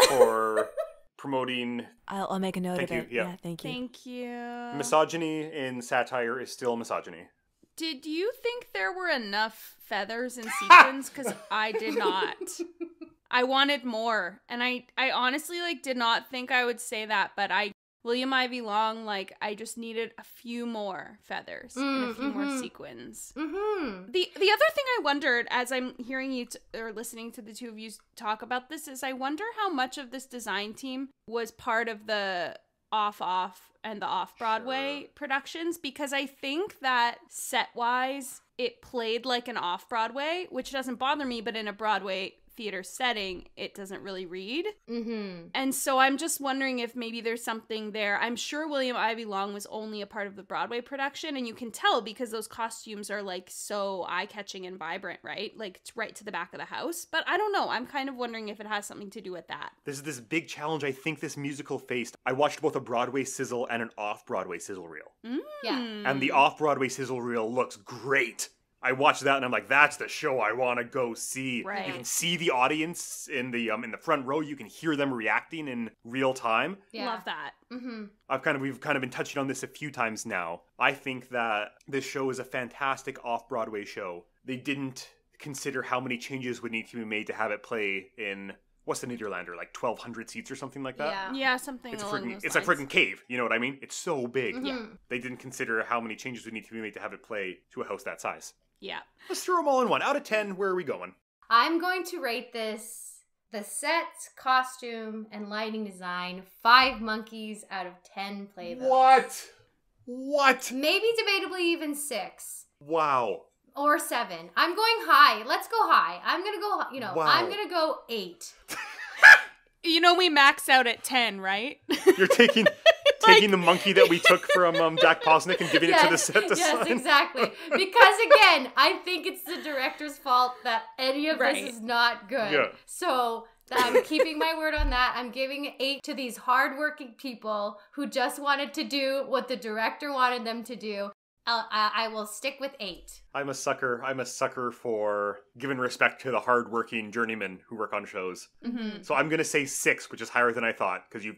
for promoting... I'll make a note of it. Yeah, thank you. Thank you. Misogyny in satire is still misogyny. Did you think there were enough feathers and sequins? Because I did not. I wanted more. And I honestly, did not think I would say that, but William Ivy Long, I just needed a few more feathers and a few more sequins. Mm-hmm. The other thing I wondered, as I'm hearing you or listening to the two of you talk about this, is I wonder how much of this design team was part of the off and the off-Broadway productions, because I think that set-wise, it played like an off-Broadway, which doesn't bother me, but in a Broadway theater setting, it doesn't really read. Mm-hmm. And so I'm just wondering if maybe there's something there. I'm sure William Ivy Long was only a part of the Broadway production, and you can tell because those costumes are so eye-catching and vibrant, right? It's right to the back of the house. But I don't know. I'm kind of wondering if it has something to do with that. This is this big challenge I think this musical faced. I watched both a Broadway sizzle and an off-Broadway sizzle reel. Yeah. And the off-Broadway sizzle reel looks great. I watched that and I'm like, that's the show I want to go see. Right. You can see the audience in the front row. You can hear them reacting in real time. Yeah. Love that. Mm-hmm. We've kind of been touching on this a few times now. I think that this show is a fantastic off-Broadway show. They didn't consider how many changes would need to be made to have it play in, what's the Nederlander, like 1,200 seats or something like that? Yeah, something along those lines. It's a freaking cave, you know what I mean? It's so big. Yeah. They didn't consider how many changes would need to be made to have it play to a house that size. Yeah. Let's throw them all in one. Out of 10, where are we going? I'm going to rate this, the sets, costume, and lighting design, 5 monkeys out of 10 Playbills. What? Maybe debatably even 6. Wow. Or 7. I'm going high. Let's go high. I'm going to go, wow. I'm going to go 8. We max out at 10, right? You're taking the monkey that we took from Jack Plotnick and giving it to the set design? Yes, exactly. Because again, I think it's the director's fault that any of this is not good. Yeah. So I'm keeping my word on that. I'm giving 8 to these hardworking people who just wanted to do what the director wanted them to do. I will stick with 8. I'm a sucker for giving respect to the hardworking journeymen who work on shows. Mm-hmm. So I'm gonna say 6, which is higher than I thought, because you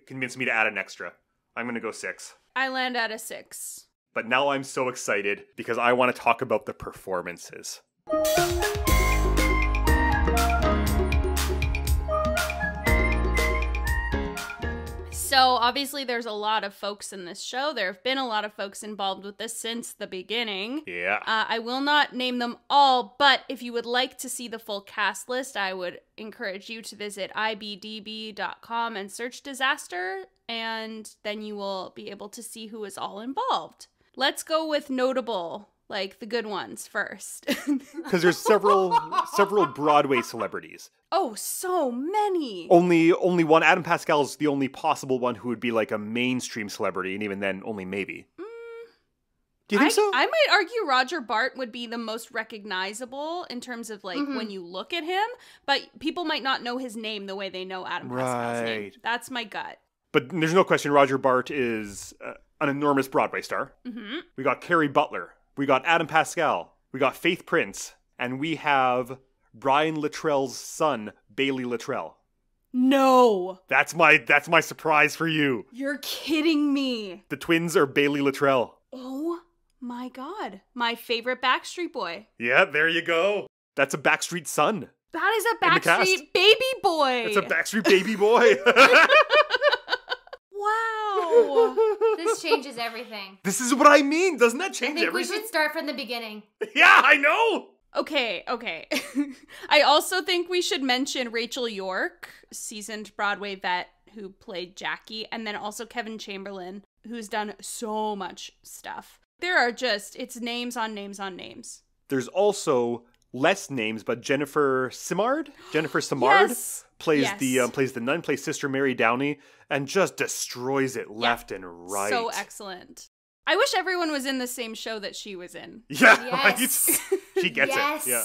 convinced me to add an extra. I'm gonna go 6. I land at a 6. But now I'm so excited because I want to talk about the performances. So obviously there's a lot of folks in this show. There have been a lot of folks involved with this since the beginning. Yeah. I will not name them all, but if you would like to see the full cast list, I would encourage you to visit ibdb.com and search Disaster, and then you will be able to see who is all involved. Let's go with notable, like the good ones first. Because there's several Broadway celebrities. Oh, so many. Only one. Adam Pascal is the only possible one who would be like a mainstream celebrity, and even then, only maybe. Do you think so? I might argue Roger Bart would be the most recognizable in terms of like when you look at him, but people might not know his name the way they know Adam Pascal's name. That's my gut. But there's no question Roger Bart is an enormous Broadway star. Mm-hmm. We got Carrie Butler. We got Adam Pascal. We got Faith Prince. And we have Brian Luttrell's son, Bailey Luttrell. No. That's my surprise for you. You're kidding me. The twins are Bailey Luttrell. Oh my God. My favorite Backstreet Boy. Yeah, there you go. That's a Backstreet son. That is a Backstreet baby boy. It's a Backstreet baby boy. Wow. This changes everything. This is what I mean. Doesn't that change everything? I think we should start from the beginning. Yeah, I know. Okay. I also think we should mention Rachel York, seasoned Broadway vet who played Jackie, and then also Kevin Chamberlain, who's done so much stuff. There are it's names on names on names. There's also less names, but Jennifer Simard yes. plays the nun, plays Sister Mary Downey, and just destroys it left and right. So excellent. I wish everyone was in the same show that she was in. Yeah, yes. Right? She gets it. Yeah.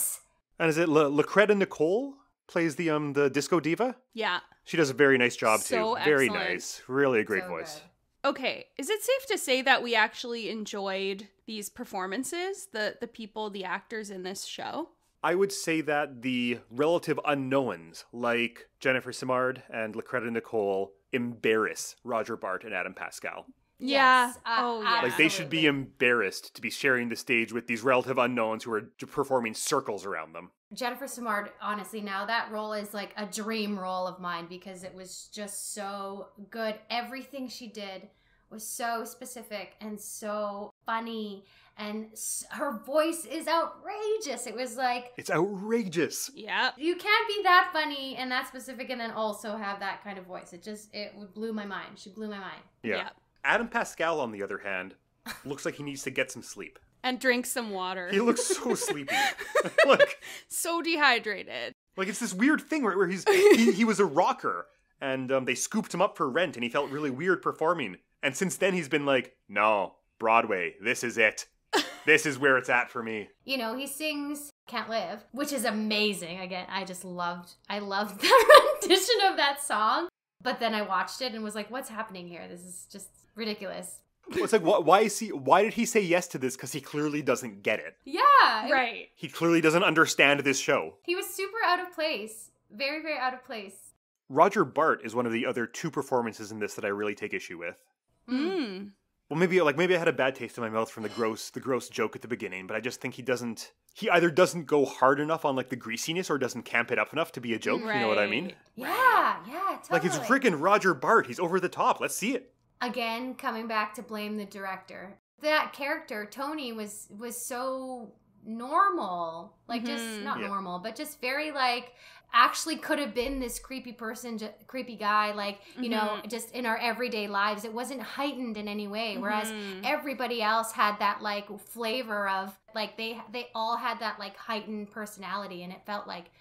And is it Lucretta Nicole plays the disco diva? Yeah. She does a very nice job so too. Very excellent. nice. Really a great So voice. good. Okay, is it safe to say that we actually enjoyed these performances, the people, the actors in this show? I would say that the relative unknowns, like Jennifer Simard and Lucretta Nicole, embarrass Roger Bart and Adam Pascal. Yeah. Yes, Yeah. Like, they should be embarrassed to be sharing the stage with these relative unknowns who are performing circles around them. Jennifer Simard, honestly, now that role is like a dream role of mine because it was just so good. Everything she did was so specific and so funny, and her voice is outrageous. It was like... It's outrageous. Yeah. You can't be that funny and that specific and then also have that kind of voice. It blew my mind. She blew my mind. Yeah. Adam Pascal, on the other hand, looks like he needs to get some sleep. And drink some water. He looks so sleepy. Like, so dehydrated. Like, it's this weird thing where he was a rocker, and they scooped him up for Rent, and he felt really weird performing. And since then, he's been like, no, Broadway, this is it. This is where it's at for me. You know, he sings Can't Live, which is amazing. Again, I loved the rendition of that song. But then I watched it and was like, what's happening here? This is just ridiculous. It's like, why did he say yes to this? Because he clearly doesn't get it. Yeah. Right. He clearly doesn't understand this show. He was super out of place. Very, very out of place. Roger Bart is one of the other two performances in this that I really take issue with. Mm. Well, maybe I had a bad taste in my mouth from the gross joke at the beginning, but I just think he either doesn't go hard enough on like the greasiness or doesn't camp it up enough to be a joke. Right. You know what I mean? Yeah, totally. Like it's freaking Roger Bart. He's over the top. Let's see it. Again, coming back to blame the director. That character, Tony, was so normal. Like, just not normal, but just very, like, actually could have been this creepy person, creepy guy, like, you know, just in our everyday lives. It wasn't heightened in any way. Whereas everybody else had that, like, flavor of, like, they all had that, like, heightened personality. And it felt like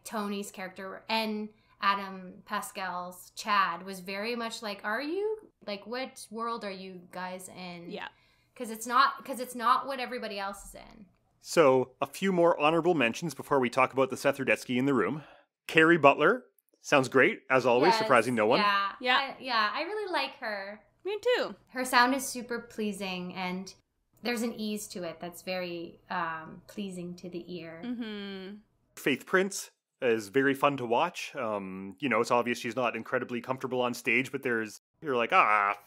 Tony's character and Adam Pascal's Chad was very much like, are you, like, what world are you guys in? Yeah. Because it's not what everybody else is in. So, a few more honorable mentions before we talk about the Seth Rudetsky in the room. Carrie Butler. Sounds great, as always, Yes, surprising no one. Yeah. I really like her. Me too. Her sound is super pleasing, and there's an ease to it that's very pleasing to the ear. Mm-hmm. Faith Prince is very fun to watch. You know, it's obvious she's not incredibly comfortable on stage, but you're like,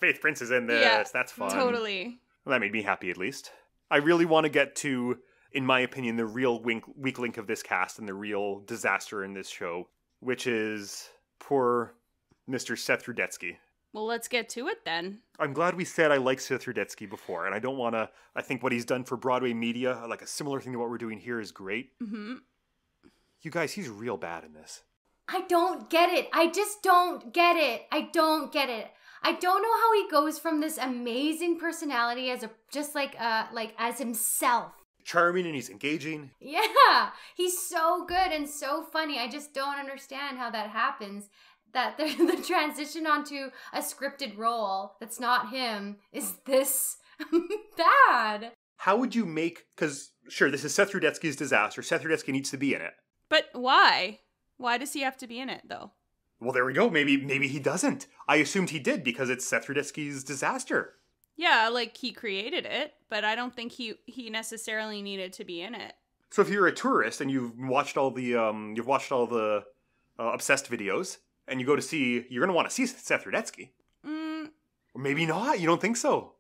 Faith Prince is in this. Yeah, that's fun. Totally. Well, that made me happy, at least. I really want to get to, in my opinion, the real weak link of this cast and the real disaster in this show, which is poor Mr. Seth Rudetsky. Well, let's get to it then. I'm glad we said I like Seth Rudetsky before, and I don't want to. I think what he's done for Broadway media, like a similar thing to what we're doing here, is great. Mm-hmm. You guys, he's real bad in this. I don't get it. I just don't get it. I don't get it. I don't know how he goes from this amazing personality as as himself. Charming and he's engaging. Yeah, he's so good and so funny. I just don't understand how that happens. That the transition onto a scripted role that's not him is this bad. How would you make? Because sure, this is Seth Rudetsky's disaster. Seth Rudetsky needs to be in it. But why? Why does he have to be in it, though? Well, there we go. Maybe he doesn't. I assumed he did because it's Seth Rudetsky's disaster. Yeah, like he created it, but I don't think he necessarily needed to be in it. So if you're a tourist and you've watched all the Obsessed videos and you go to see, you're going to want to see Seth Rudetsky. Or maybe not. You don't think so?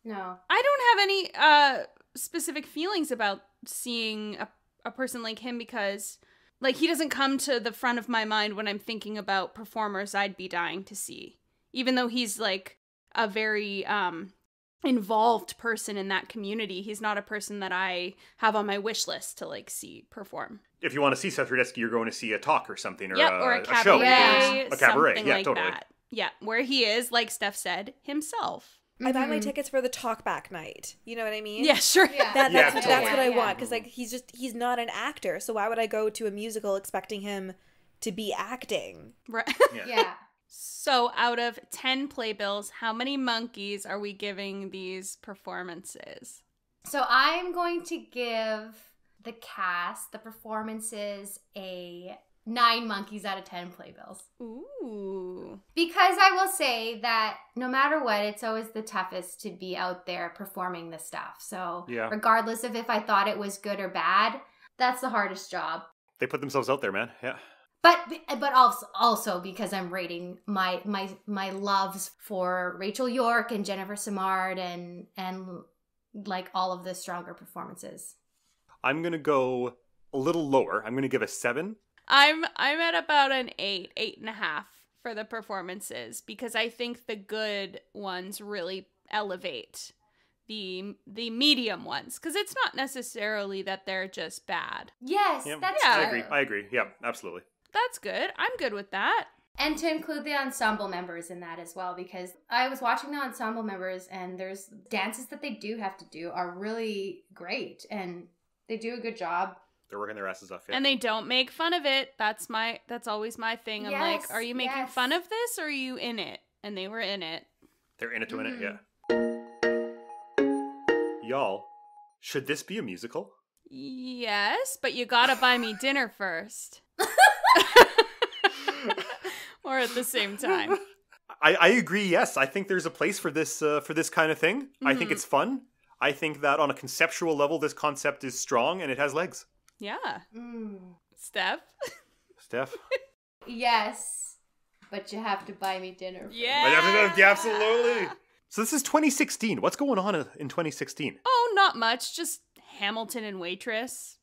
No. I don't have any specific feelings about seeing a person like him because, like, he doesn't come to the front of my mind when I'm thinking about performers I'd be dying to see. Even though he's, like, a very involved person in that community, he's not a person that I have on my wish list to, like, see perform. If you want to see Seth Rudetsky, you're going to see a talk or something, or, or a cabaret, show. A cabaret, something yeah, like totally. that. Yeah, where he is, like Steph said, himself. I buy my tickets for the talkback night. You know what I mean? Yeah, sure. Yeah. That's what I want. Because, like, he's not an actor. So why would I go to a musical expecting him to be acting? Right. Yeah. So out of 10 playbills, how many monkeys are we giving these performances? So I'm going to give the cast, the performances, a 9 monkeys out of 10 playbills. Ooh. Because I will say that no matter what, it's always the toughest to be out there performing the stuff. So regardless of if I thought it was good or bad, that's the hardest job. They put themselves out there, man. Yeah. But also because I'm rating my loves for Rachel York and Jennifer Simard and like all of the stronger performances. I'm gonna go a little lower. I'm gonna give a 7. I'm at about an 8.5 for the performances because I think the good ones really elevate the medium ones because it's not necessarily that they're just bad. Yes, yeah, that's true. I agree. Yeah, absolutely. That's good. I'm good with that. And to include the ensemble members in that as well, because I was watching the ensemble members and there's dances that they do have to do are really great and they do a good job. They're working their asses off. Yeah. And they don't make fun of it. That's always my thing. I'm like, are you making fun of this or are you in it? And they were in it. They're in it to win it, yeah. Y'all, should this be a musical? Yes, but you gotta buy me dinner first. Or at the same time. I agree, yes. I think there's a place for this kind of thing. Mm-hmm. I think it's fun. I think that on a conceptual level, this concept is strong and it has legs. Yeah. Steph? Yes, but you have to buy me dinner. Yeah. Absolutely. So this is 2016. What's going on in 2016? Oh, not much. Just Hamilton and Waitress.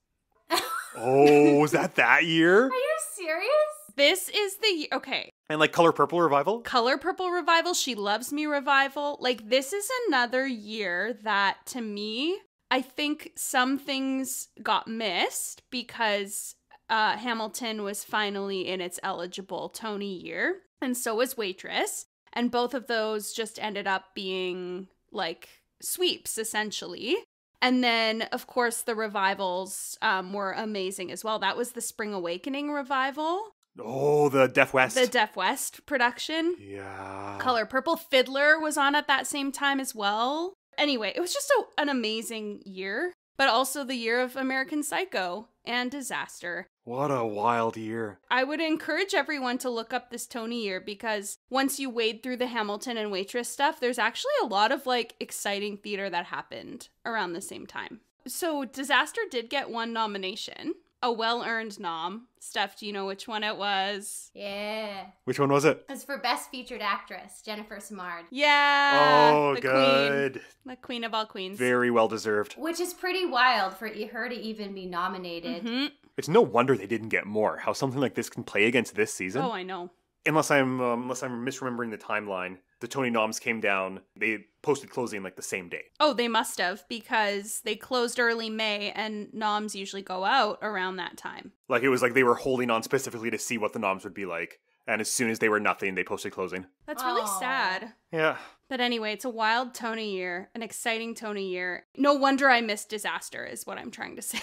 Oh, is that year? Are you serious? This is the... Okay. And like Color Purple revival? Color Purple revival, She Loves Me revival. Like, this is another year that, to me, I think some things got missed because Hamilton was finally in its eligible Tony year. And so was Waitress. And both of those just ended up being, like, sweeps, essentially. And then, of course, the revivals were amazing as well. That was the Spring Awakening revival. Oh, the Deaf West. The Deaf West production. Yeah. Color Purple. Fiddler was on at that same time as well. Anyway, it was just an amazing year. But also the year of American Psycho and Disaster. What a wild year. I would encourage everyone to look up this Tony year because once you wade through the Hamilton and Waitress stuff, there's actually a lot of like exciting theater that happened around the same time. So Disaster did get one nomination, a well-earned nom. Steph, do you know which one it was? Yeah. Which one was it? It was for Best Featured Actress, Jennifer Simard. Yeah. Oh, the good. Queen. The queen of all queens. Very well deserved. Which is pretty wild for her to even be nominated. Mm-hmm. It's no wonder they didn't get more. How something like this can play against this season. Oh, I know. Unless I'm misremembering the timeline, the Tony noms came down. They posted closing like the same day. Oh, they must have because they closed early May and noms usually go out around that time. Like it was like they were holding on specifically to see what the noms would be like. And as soon as they were nothing, they posted closing. That's really sad. Yeah. But anyway, it's a wild Tony year, an exciting Tony year. No wonder I missed Disaster is what I'm trying to say.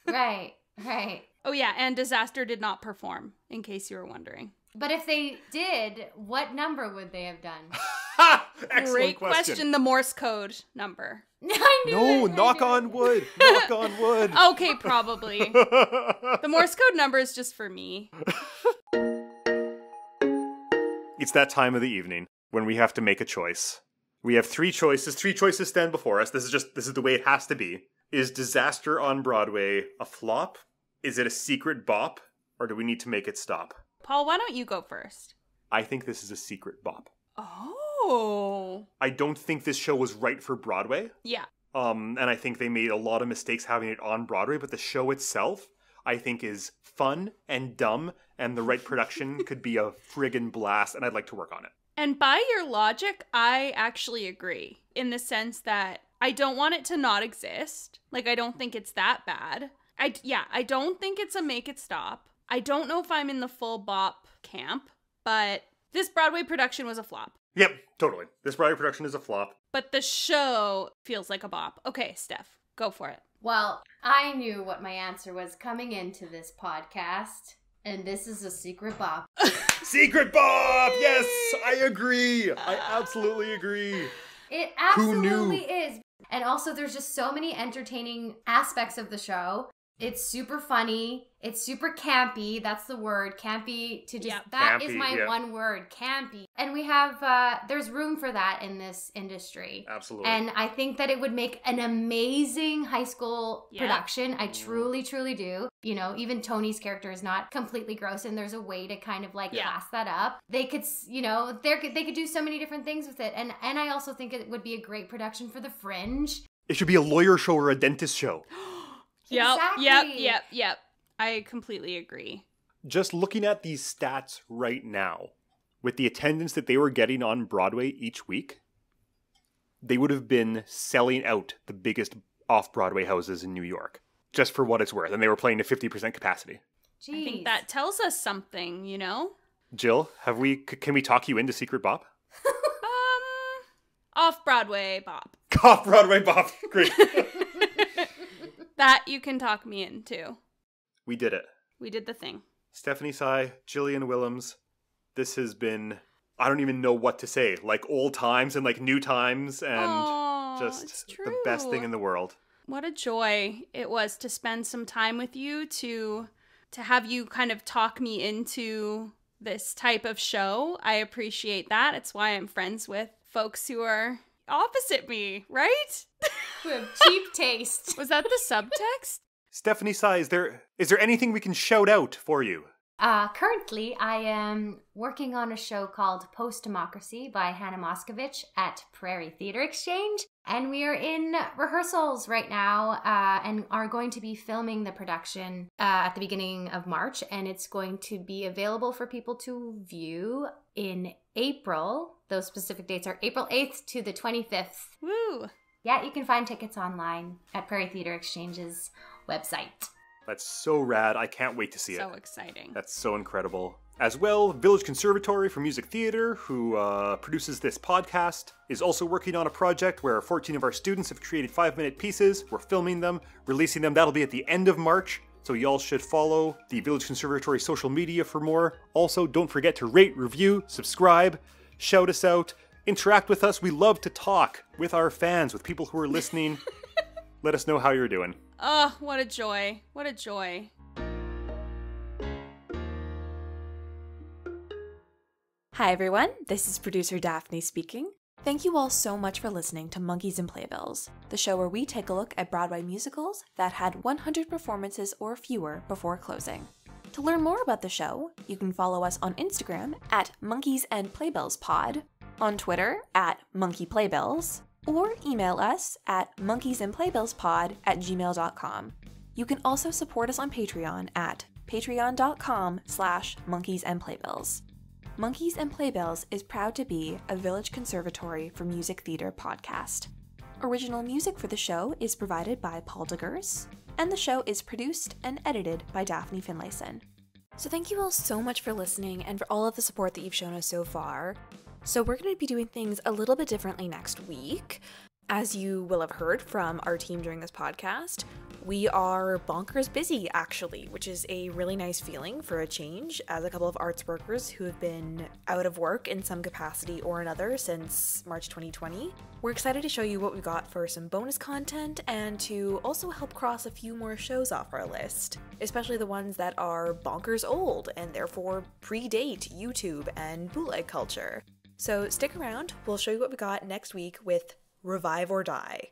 Right. Oh yeah, and Disaster did not perform, in case you were wondering. But if they did, what number would they have done? Excellent Great question. The Morse code number. Knock on wood. Knock on wood. Okay, probably. The Morse code number is just for me. It's that time of the evening when we have to make a choice. We have three choices. Three choices stand before us. This is the way it has to be. Is Disaster on Broadway a flop? Is it a secret bop? Or do we need to make it stop? Paul, why don't you go first? I think this is a secret bop. Oh. I don't think this show was right for Broadway. Yeah. And I think they made a lot of mistakes having it on Broadway, but the show itself, I think, is fun and dumb, and the right production could be a friggin' blast, and I'd like to work on it. And by your logic, I actually agree, in the sense that I don't want it to not exist. Like, I don't think it's that bad. I don't think it's a make it stop. I don't know if I'm in the full bop camp, but this Broadway production was a flop. Yep, totally. This Broadway production is a flop. But the show feels like a bop. Okay, Steph, go for it. Well, I knew what my answer was coming into this podcast, and this is a secret bop. Secret bop! Yes, I agree. I absolutely agree. It absolutely is. And also, there's just so many entertaining aspects of the show. It's super funny. It's super campy. That's the word. Campy to just, yep. That Campy, is my yeah. one word. Campy. And we have, there's room for that in this industry. Absolutely. And I think that it would make an amazing high school production. I truly, truly do. You know, even Tony's character is not completely gross, and there's a way to kind of like class that up. They could, you know, they could do so many different things with it. And I also think it would be a great production for the Fringe. It should be a lawyer show or a dentist show. Yep. I completely agree. Just looking at these stats right now, with the attendance that they were getting on Broadway each week, they would have been selling out the biggest off-Broadway houses in New York, just for what it's worth. And they were playing to 50% capacity. Jeez. I think that tells us something, you know? Jill, can we talk you into Secret Bop? Off-Broadway bop. Off-Broadway Bop. Great. That you can talk me into. We did it. We did the thing. Stephanie Sy, Jillian Willems. This has been, I don't even know what to say, like old times and like new times, and just the best thing in the world. What a joy it was to spend some time with you, to have you kind of talk me into this type of show. I appreciate that. It's why I'm friends with folks who are opposite me, right? Who have cheap taste. Was that the subtext? Stephanie Sai, is there anything we can shout out for you? Currently, I am working on a show called Post-Democracy by Hannah Moscovich at Prairie Theater Exchange. And we are in rehearsals right now and are going to be filming the production at the beginning of March. And it's going to be available for people to view in April. Those specific dates are April 8th to the 25th. Woo! Yeah, you can find tickets online at Prairie Theater Exchange's website. That's so rad. I can't wait to see it. So exciting. That's so incredible. As well, Village Conservatory for Music Theatre, who produces this podcast, is also working on a project where 14 of our students have created 5-minute pieces. We're filming them, releasing them. That'll be at the end of March, so y'all should follow the Village Conservatory social media for more. Also, don't forget to rate, review, subscribe, shout us out, interact with us. We love to talk with our fans, with people who are listening. Let us know how you're doing. Oh, what a joy. What a joy. Hi everyone, this is producer Daphne speaking. Thank you all so much for listening to Monkeys and Playbills, the show where we take a look at Broadway musicals that had 100 performances or fewer before closing. To learn more about the show, you can follow us on Instagram at Monkeys and Playbills Pod, on Twitter at Monkey Playbills, or email us at monkeysandplaybillspod@gmail.com. You can also support us on Patreon at patreon.com/monkeysandplaybills. Monkeys and Playbills is proud to be a Village Conservatory for Music Theatre podcast. Original music for the show is provided by Paul DeGers, and the show is produced and edited by Daphne Finlayson. So thank you all so much for listening and for all of the support that you've shown us so far. So we're going to be doing things a little bit differently next week. As you will have heard from our team during this podcast, we are bonkers busy, actually, which is a really nice feeling for a change as a couple of arts workers who have been out of work in some capacity or another since March 2020. We're excited to show you what we've got for some bonus content and to also help cross a few more shows off our list, especially the ones that are bonkers old and therefore predate YouTube and bootleg culture. So stick around, we'll show you what we got next week with Revive or Die.